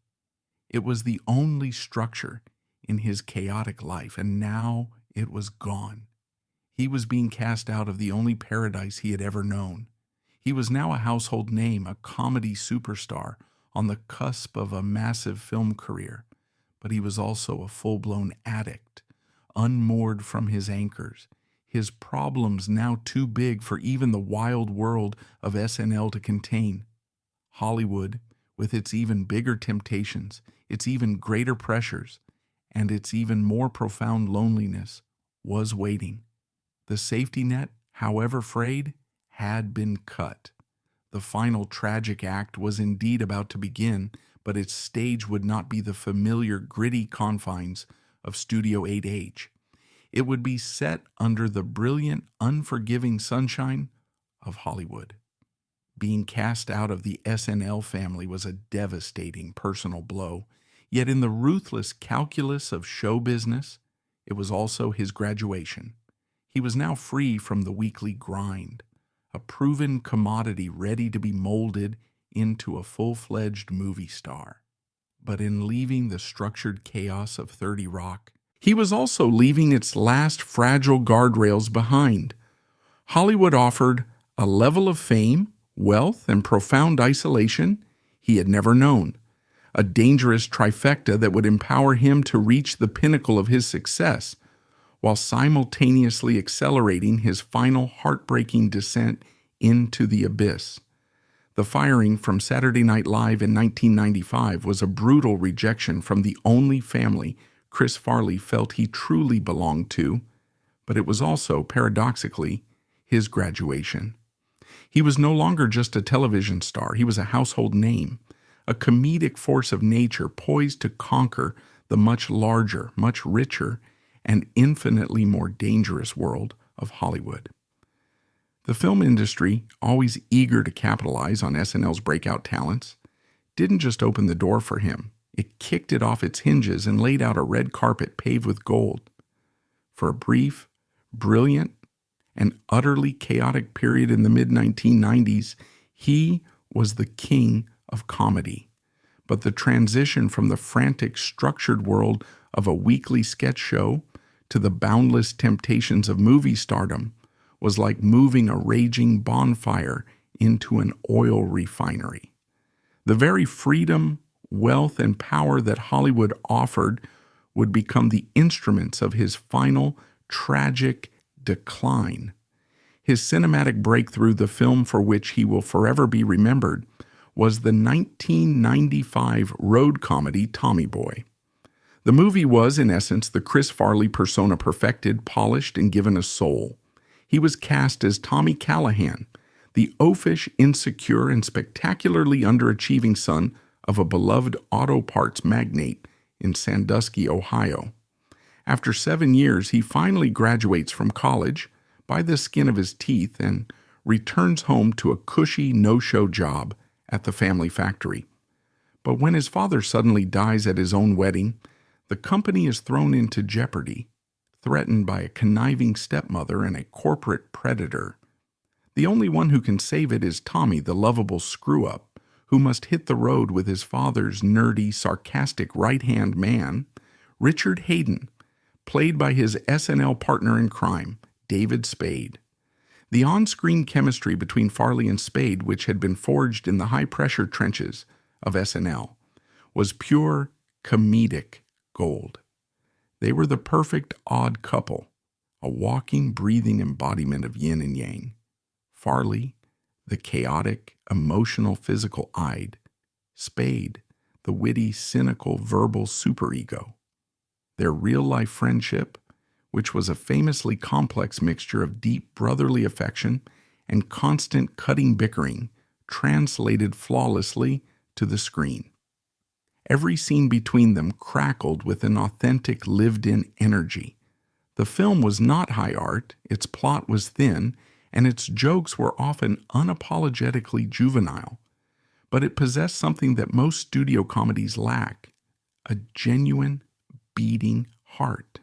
It was the only structure in his chaotic life, and now it was gone. He was being cast out of the only paradise he had ever known. He was now a household name, a comedy superstar, on the cusp of a massive film career. But he was also a full-blown addict, unmoored from his anchors, his problems now too big for even the wild world of SNL to contain. Hollywood, with its even bigger temptations, its even greater pressures, and its even more profound loneliness, was waiting. The safety net, however frayed, had been cut. The final tragic act was indeed about to begin, but its stage would not be the familiar gritty confines of Studio 8H. It would be set under the brilliant, unforgiving sunshine of Hollywood. Being cast out of the SNL family was a devastating personal blow, yet in the ruthless calculus of show business, it was also his graduation. He was now free from the weekly grind, a proven commodity ready to be molded into a full-fledged movie star. But in leaving the structured chaos of 30 Rock, he was also leaving its last fragile guardrails behind. Hollywood offered a level of fame, wealth, and profound isolation he had never known, a dangerous trifecta that would empower him to reach the pinnacle of his success, while simultaneously accelerating his final heartbreaking descent into the abyss. The firing from Saturday Night Live in 1995 was a brutal rejection from the only family Chris Farley felt he truly belonged to, but it was also, paradoxically, his graduation. He was no longer just a television star, he was a household name, a comedic force of nature poised to conquer the much larger, much richer, and infinitely more dangerous world of Hollywood. The film industry, always eager to capitalize on SNL's breakout talents, didn't just open the door for him. It kicked it off its hinges and laid out a red carpet paved with gold. For a brief, brilliant, and utterly chaotic period in the mid-1990s, he was the king of comedy. But the transition from the frantic, structured world of a weekly sketch show to the boundless temptations of movie stardom was like moving a raging bonfire into an oil refinery. The very freedom, wealth, and power that Hollywood offered would become the instruments of his final tragic decline. His cinematic breakthrough, the film for which he will forever be remembered, was the 1995 road comedy Tommy Boy. The movie was, in essence, the Chris Farley persona perfected, polished, and given a soul. He was cast as Tommy Callahan, the oafish, insecure, and spectacularly underachieving son of a beloved auto parts magnate in Sandusky, Ohio. After 7 years, he finally graduates from college by the skin of his teeth and returns home to a cushy no-show job at the family factory. But when his father suddenly dies at his own wedding, the company is thrown into jeopardy, threatened by a conniving stepmother and a corporate predator. The only one who can save it is Tommy, the lovable screw-up, who must hit the road with his father's nerdy, sarcastic right-hand man, Richard Hayden, played by his SNL partner in crime, David Spade. The on-screen chemistry between Farley and Spade, which had been forged in the high-pressure trenches of SNL, was pure comedic gold. They were the perfect odd couple, a walking, breathing embodiment of yin and yang. Farley, the chaotic, emotional, physical-eyed. Spade, the witty, cynical, verbal superego. Their real-life friendship, which was a famously complex mixture of deep brotherly affection and constant cutting bickering, translated flawlessly to the screen. Every scene between them crackled with an authentic, lived-in energy. The film was not high art, its plot was thin, and its jokes were often unapologetically juvenile. But it possessed something that most studio comedies lack: a genuine, beating heart.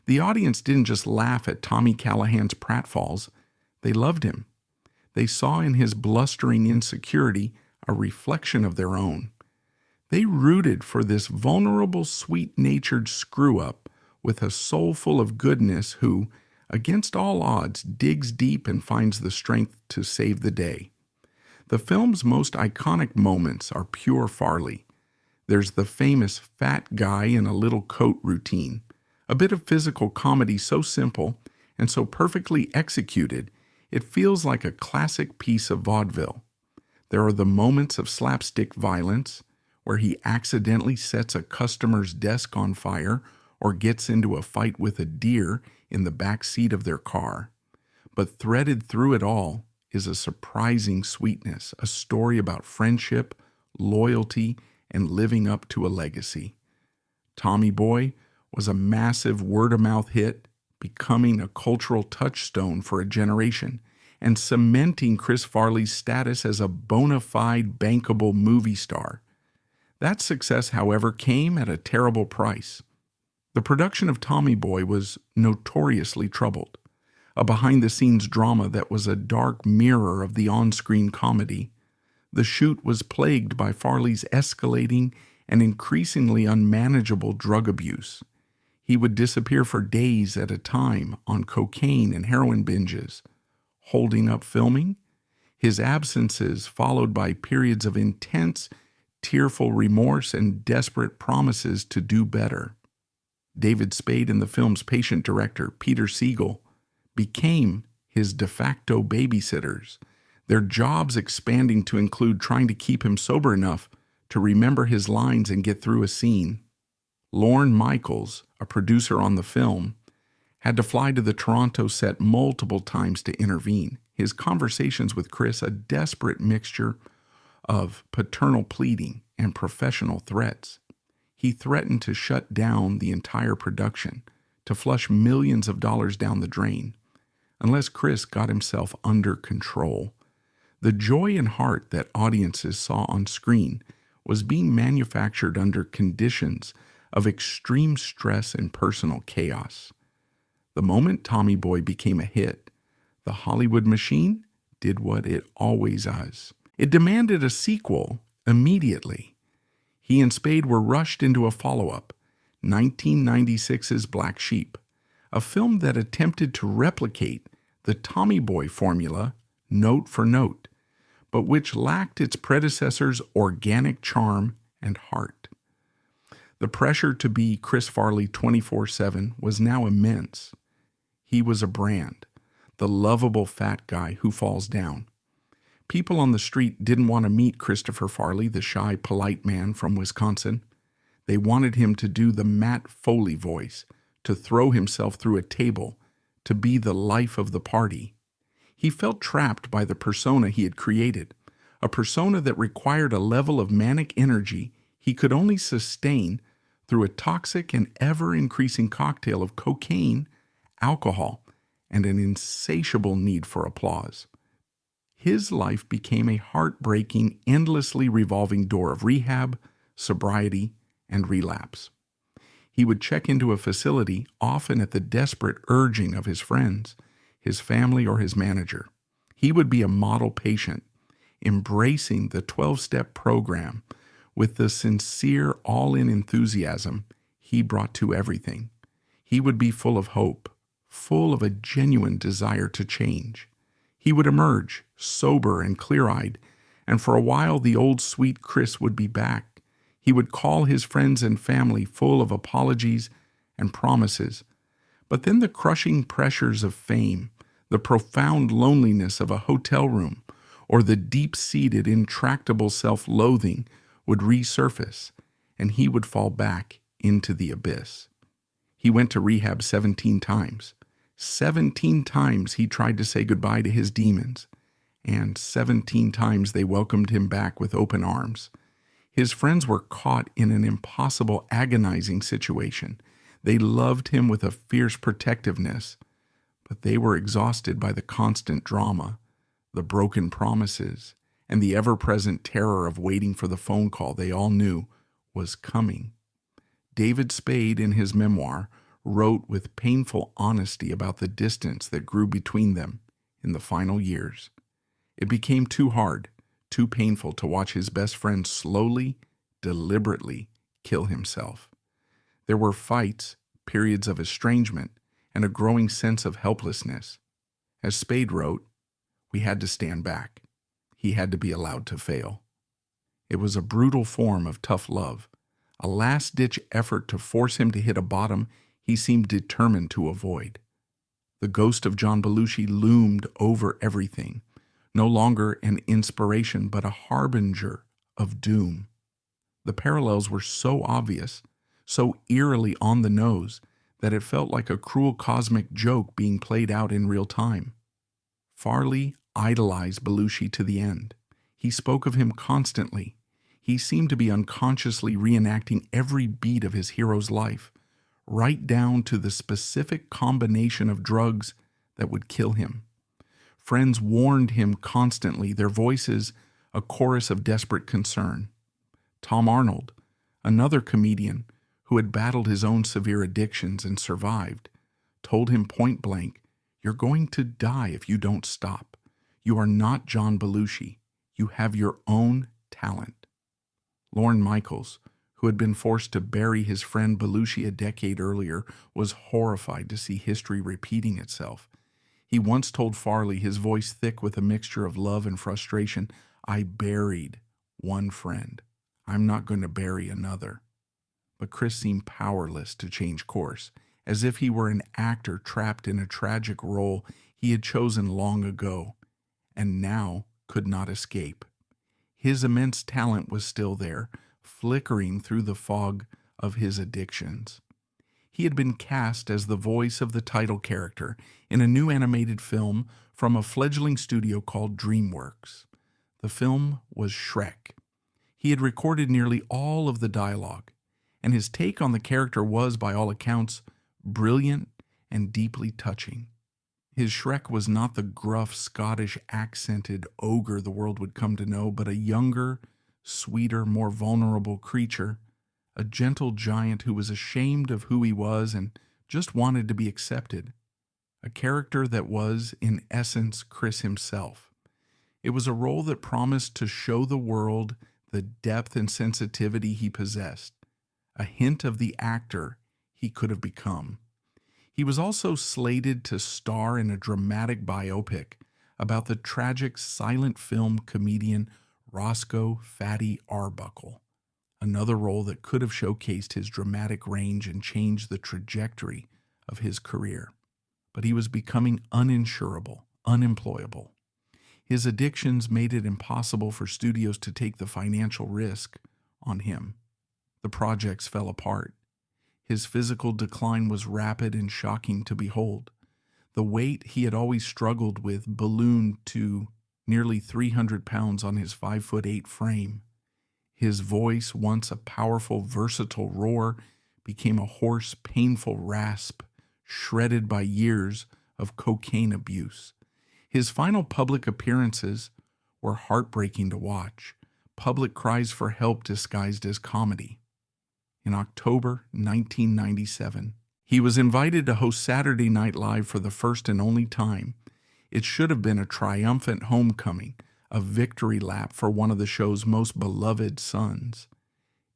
The audience didn't just laugh at Tommy Callahan's pratfalls, they loved him. They saw in his blustering insecurity a reflection of their own. They rooted for this vulnerable, sweet-natured screw-up with a soul full of goodness who, against all odds, digs deep and finds the strength to save the day. The film's most iconic moments are pure Farley. There's the famous fat guy in a little coat routine, a bit of physical comedy so simple and so perfectly executed, it feels like a classic piece of vaudeville. There are the moments of slapstick violence, where he accidentally sets a customer's desk on fire or gets into a fight with a deer in the back seat of their car. But threaded through it all is a surprising sweetness, a story about friendship, loyalty, and living up to a legacy. Tommy Boy was a massive word-of-mouth hit, becoming a cultural touchstone for a generation and cementing Chris Farley's status as a bona fide, bankable movie star. That success, however, came at a terrible price. The production of Tommy Boy was notoriously troubled, a behind-the-scenes drama that was a dark mirror of the on-screen comedy. The shoot was plagued by Farley's escalating and increasingly unmanageable drug abuse. He would disappear for days at a time on cocaine and heroin binges. Holding up filming? His absences followed by periods of intense, tearful remorse and desperate promises to do better. David Spade and the film's patient director, Peter Siegel, became his de facto babysitters, their jobs expanding to include trying to keep him sober enough to remember his lines and get through a scene. Lorne Michaels, a producer on the film, had to fly to the Toronto set multiple times to intervene. His conversations with Chris, a desperate mixture of paternal pleading and professional threats. He threatened to shut down the entire production, to flush millions of dollars down the drain, unless Chris got himself under control. The joy and heart that audiences saw on screen was being manufactured under conditions of extreme stress and personal chaos. The moment Tommy Boy became a hit, the Hollywood machine did what it always does. It demanded a sequel immediately. He and Spade were rushed into a follow-up, 1996's Black Sheep, a film that attempted to replicate the Tommy Boy formula note for note, but which lacked its predecessor's organic charm and heart. The pressure to be Chris Farley 24/7 was now immense. He was a brand, the lovable fat guy who falls down. People on the street didn't want to meet Christopher Farley, the shy, polite man from Wisconsin. They wanted him to do the Matt Foley voice, to throw himself through a table, to be the life of the party. He felt trapped by the persona he had created, a persona that required a level of manic energy he could only sustain through a toxic and ever-increasing cocktail of cocaine, alcohol, and an insatiable need for applause. His life became a heartbreaking, endlessly revolving door of rehab, sobriety, and relapse. He would check into a facility, often at the desperate urging of his friends, his family, or his manager. He would be a model patient, embracing the 12-step program with the sincere, all-in enthusiasm he brought to everything. He would be full of hope, full of a genuine desire to change. He would emerge, sober and clear-eyed, and for a while the old sweet Chris would be back. He would call his friends and family full of apologies and promises. But then the crushing pressures of fame, the profound loneliness of a hotel room, or the deep-seated, intractable self-loathing would resurface, and he would fall back into the abyss. He went to rehab 17 times. 17 times he tried to say goodbye to his demons, and 17 times they welcomed him back with open arms. His friends were caught in an impossible, agonizing situation. They loved him with a fierce protectiveness, but they were exhausted by the constant drama, the broken promises, and the ever-present terror of waiting for the phone call they all knew was coming. David Spade, in his memoir, wrote with painful honesty about the distance that grew between them in the final years. It became too hard, too painful to watch his best friend slowly, deliberately kill himself. There were fights, periods of estrangement, and a growing sense of helplessness. As Spade wrote, "We had to stand back. He had to be allowed to fail." It was a brutal form of tough love, a last-ditch effort to force him to hit a bottom he seemed determined to avoid. The ghost of John Belushi loomed over everything, no longer an inspiration but a harbinger of doom. The parallels were so obvious, so eerily on the nose, that it felt like a cruel cosmic joke being played out in real time. Farley idolized Belushi to the end. He spoke of him constantly. He seemed to be unconsciously reenacting every beat of his hero's life, right down to the specific combination of drugs that would kill him. Friends warned him constantly, their voices a chorus of desperate concern. Tom Arnold, another comedian who had battled his own severe addictions and survived, told him point blank, "You're going to die if you don't stop. You are not John Belushi. You have your own talent." Lorne Michaels, who had been forced to bury his friend Belushi a decade earlier, was horrified to see history repeating itself. He once told Farley, his voice thick with a mixture of love and frustration, "I buried one friend. I'm not going to bury another." But Chris seemed powerless to change course, as if he were an actor trapped in a tragic role he had chosen long ago, and now could not escape. His immense talent was still there, flickering through the fog of his addictions. He had been cast as the voice of the title character in a new animated film from a fledgling studio called DreamWorks. The film was Shrek. He had recorded nearly all of the dialogue, and his take on the character was, by all accounts, brilliant and deeply touching. His Shrek was not the gruff, Scottish, accented ogre the world would come to know, but a younger, sweeter, more vulnerable creature, a gentle giant who was ashamed of who he was and just wanted to be accepted. A character that was, in essence, Chris himself. It was a role that promised to show the world the depth and sensitivity he possessed, a hint of the actor he could have become. He was also slated to star in a dramatic biopic about the tragic silent film comedian Roscoe "Fatty" Arbuckle, another role that could have showcased his dramatic range and changed the trajectory of his career. But he was becoming uninsurable, unemployable. His addictions made it impossible for studios to take the financial risk on him. The projects fell apart. His physical decline was rapid and shocking to behold. The weight he had always struggled with ballooned to nearly 300 pounds on his 5'8" frame. His voice, once a powerful, versatile roar, became a hoarse, painful rasp, shredded by years of cocaine abuse. His final public appearances were heartbreaking to watch, public cries for help disguised as comedy. In October 1997, he was invited to host Saturday Night Live for the first and only time. It should have been a triumphant homecoming, a victory lap for one of the show's most beloved sons.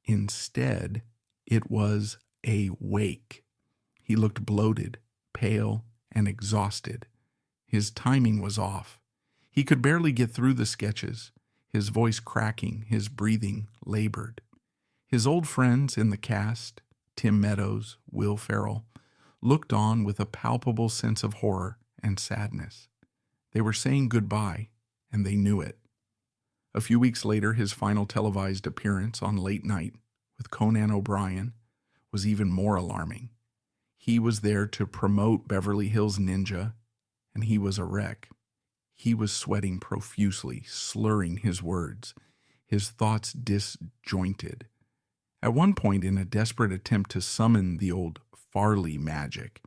Instead, it was a wake. He looked bloated, pale, and exhausted. His timing was off. He could barely get through the sketches, his voice cracking, his breathing labored. His old friends in the cast, Tim Meadows, Will Ferrell, looked on with a palpable sense of horror and sadness. They were saying goodbye, and they knew it. A few weeks later, his final televised appearance on Late Night with Conan O'Brien was even more alarming. He was there to promote Beverly Hills Ninja, and he was a wreck. He was sweating profusely, slurring his words, his thoughts disjointed. At one point, in a desperate attempt to summon the old Farley magic,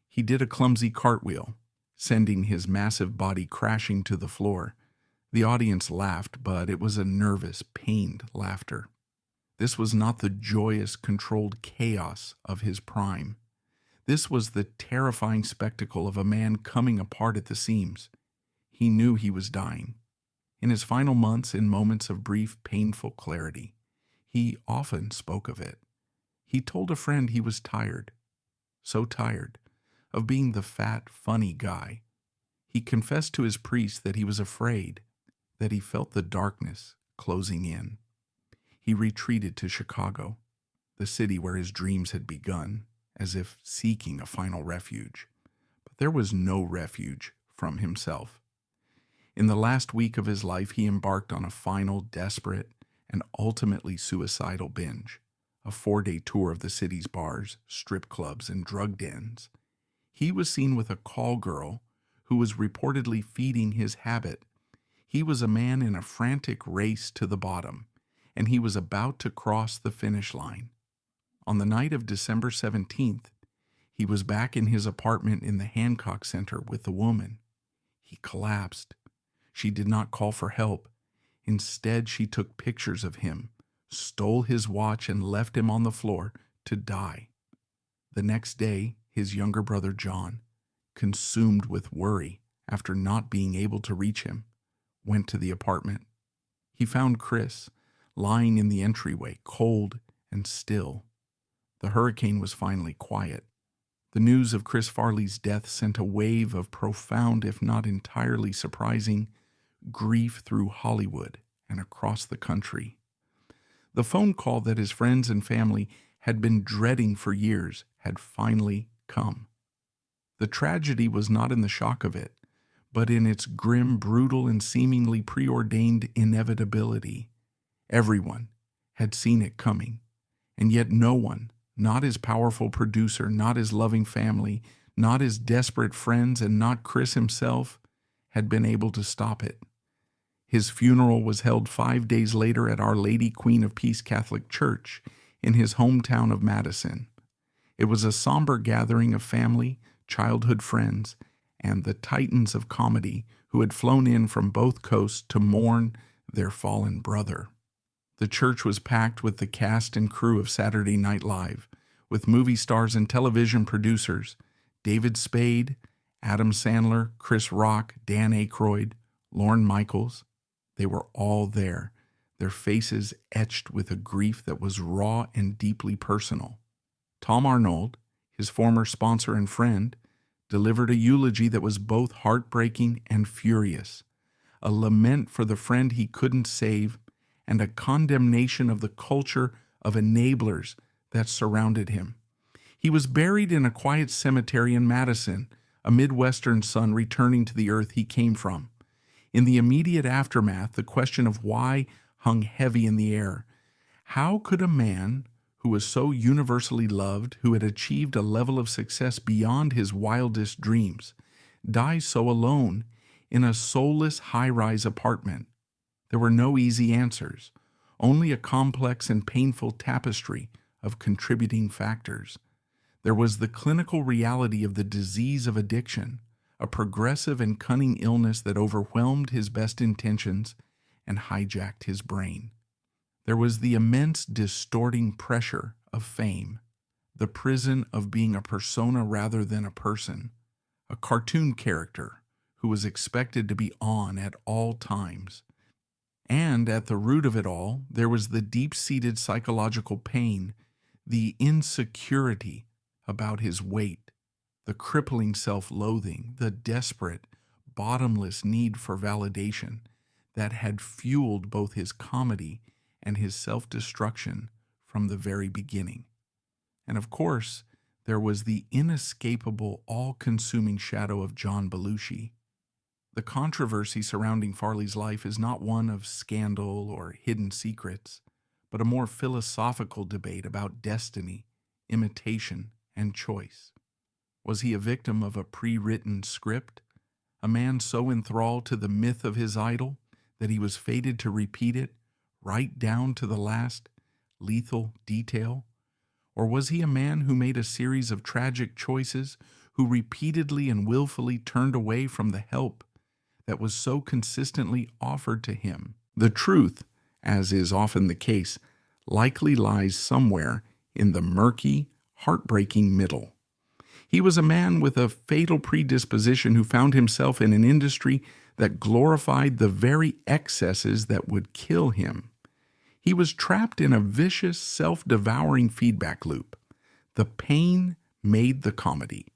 he did a clumsy cartwheel, sending his massive body crashing to the floor. The audience laughed, but it was a nervous, pained laughter. This was not the joyous, controlled chaos of his prime. This was the terrifying spectacle of a man coming apart at the seams. He knew he was dying. In his final months, in moments of brief, painful clarity, he often spoke of it. He told a friend he was tired, so tired, of being the fat, funny guy. He confessed to his priest that he was afraid, that he felt the darkness closing in. He retreated to Chicago, the city where his dreams had begun, as if seeking a final refuge. But there was no refuge from himself. In the last week of his life, he embarked on a final, desperate, and ultimately suicidal binge, a 4-day tour of the city's bars, strip clubs, and drug dens. He was seen with a call girl who was reportedly feeding his habit. He was a man in a frantic race to the bottom, and he was about to cross the finish line. On the night of December 17th, he was back in his apartment in the Hancock Center with the woman. He collapsed. She did not call for help. Instead, she took pictures of him, stole his watch, and left him on the floor to die. The next day, his younger brother John, consumed with worry after not being able to reach him, went to the apartment. He found Chris lying in the entryway, cold and still. The hurricane was finally quiet. The news of Chris Farley's death sent a wave of profound, if not entirely surprising, grief through Hollywood and across the country. The phone call that his friends and family had been dreading for years had finally come. The tragedy was not in the shock of it, but in its grim, brutal, and seemingly preordained inevitability. Everyone had seen it coming, and yet no one, not his powerful producer, not his loving family, not his desperate friends, and not Chris himself, had been able to stop it. His funeral was held 5 days later at Our Lady Queen of Peace Catholic Church in his hometown of Madison. It was a somber gathering of family, childhood friends, and the titans of comedy who had flown in from both coasts to mourn their fallen brother. The church was packed with the cast and crew of Saturday Night Live, with movie stars and television producers David Spade, Adam Sandler, Chris Rock, Dan Aykroyd, Lorne Michaels. They were all there, their faces etched with a grief that was raw and deeply personal. Tom Arnold, his former sponsor and friend, delivered a eulogy that was both heartbreaking and furious, a lament for the friend he couldn't save, and a condemnation of the culture of enablers that surrounded him. He was buried in a quiet cemetery in Madison, a Midwestern son returning to the earth he came from. In the immediate aftermath, the question of why hung heavy in the air. How could a man who was so universally loved, who had achieved a level of success beyond his wildest dreams, die so alone in a soulless high-rise apartment? There were no easy answers, only a complex and painful tapestry of contributing factors. There was the clinical reality of the disease of addiction, a progressive and cunning illness that overwhelmed his best intentions and hijacked his brain. There was the immense distorting pressure of fame, the prison of being a persona rather than a person, a cartoon character who was expected to be on at all times. And at the root of it all, there was the deep-seated psychological pain, the insecurity about his weight, the crippling self-loathing, the desperate, bottomless need for validation that had fueled both his comedy and his self-destruction from the very beginning. And of course, there was the inescapable, all-consuming shadow of John Belushi. The controversy surrounding Farley's life is not one of scandal or hidden secrets, but a more philosophical debate about destiny, imitation, and choice. Was he a victim of a pre-written script? A man so enthralled to the myth of his idol that he was fated to repeat it right down to the last lethal detail? Or was he a man who made a series of tragic choices, who repeatedly and willfully turned away from the help that was so consistently offered to him? The truth, as is often the case, likely lies somewhere in the murky, heartbreaking middle. He was a man with a fatal predisposition who found himself in an industry that glorified the very excesses that would kill him. He was trapped in a vicious, self-devouring feedback loop. The pain made the comedy.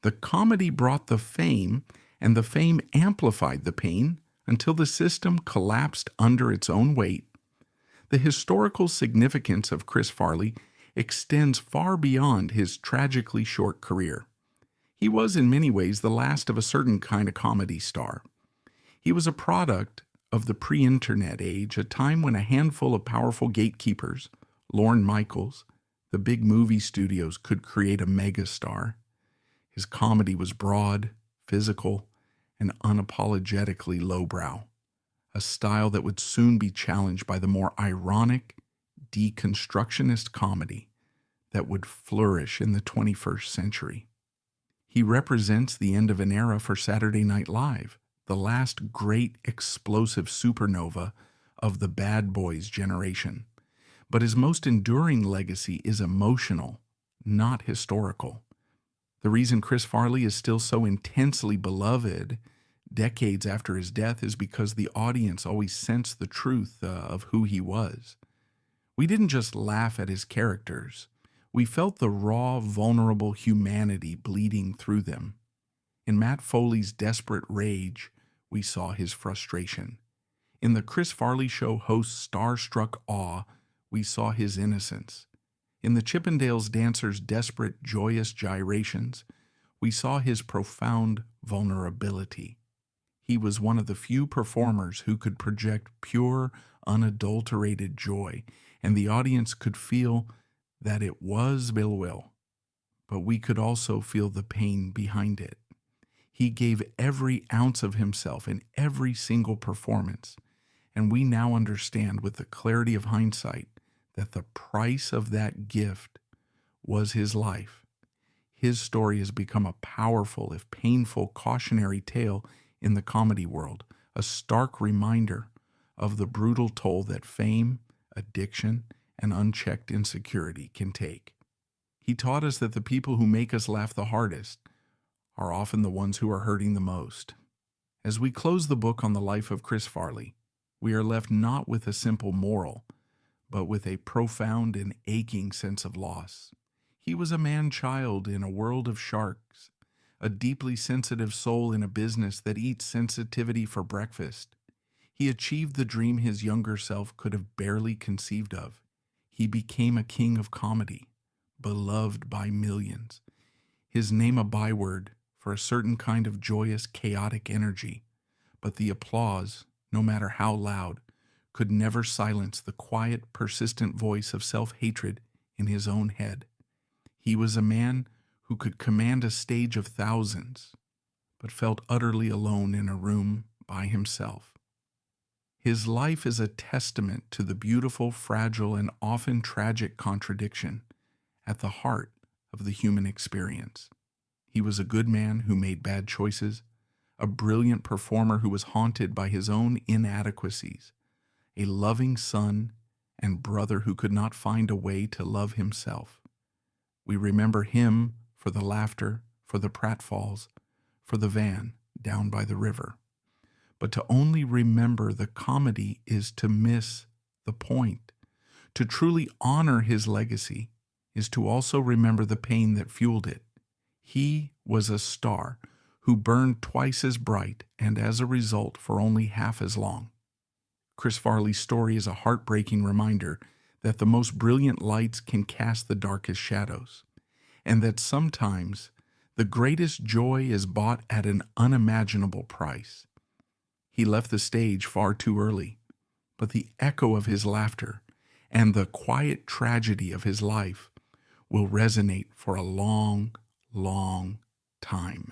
The comedy brought the fame, and the fame amplified the pain until the system collapsed under its own weight. The historical significance of Chris Farley extends far beyond his tragically short career. He was in many ways the last of a certain kind of comedy star. He was a product of the pre-internet age, a time when a handful of powerful gatekeepers, Lorne Michaels, the big movie studios, could create a megastar. His comedy was broad, physical, and unapologetically lowbrow, a style that would soon be challenged by the more ironic, deconstructionist comedy that would flourish in the 21st century. He represents the end of an era for Saturday Night Live, the last great explosive supernova of the bad boys generation. But his most enduring legacy is emotional, not historical. The reason Chris Farley is still so intensely beloved decades after his death is because the audience always sensed the truth of who he was. We didn't just laugh at his characters. We felt the raw, vulnerable humanity bleeding through them. In Matt Foley's desperate rage, we saw his frustration. In the Chris Farley Show host's starstruck awe, we saw his innocence. In the Chippendales dancer's desperate, joyous gyrations, we saw his profound vulnerability. He was one of the few performers who could project pure, unadulterated joy, and the audience could feel that it was Bill Will, but we could also feel the pain behind it. He gave every ounce of himself in every single performance, and we now understand with the clarity of hindsight that the price of that gift was his life. His story has become a powerful, if painful, cautionary tale in the comedy world, a stark reminder of the brutal toll that fame, addiction, and unchecked insecurity can take. He taught us that the people who make us laugh the hardest are often the ones who are hurting the most. As we close the book on the life of Chris Farley, we are left not with a simple moral, but with a profound and aching sense of loss. He was a man-child in a world of sharks, a deeply sensitive soul in a business that eats sensitivity for breakfast. He achieved the dream his younger self could have barely conceived of. He became a king of comedy, beloved by millions. His name a byword for a certain kind of joyous, chaotic energy, but the applause, no matter how loud, could never silence the quiet, persistent voice of self-hatred in his own head. He was a man who could command a stage of thousands, but felt utterly alone in a room by himself. His life is a testament to the beautiful, fragile, and often tragic contradiction at the heart of the human experience. He was a good man who made bad choices, a brilliant performer who was haunted by his own inadequacies, a loving son and brother who could not find a way to love himself. We remember him for the laughter, for the pratfalls, for the van down by the river. But to only remember the comedy is to miss the point. To truly honor his legacy is to also remember the pain that fueled it. He was a star who burned twice as bright and as a result for only half as long. Chris Farley's story is a heartbreaking reminder that the most brilliant lights can cast the darkest shadows, and that sometimes the greatest joy is bought at an unimaginable price. He left the stage far too early, but the echo of his laughter and the quiet tragedy of his life will resonate for a long, long time.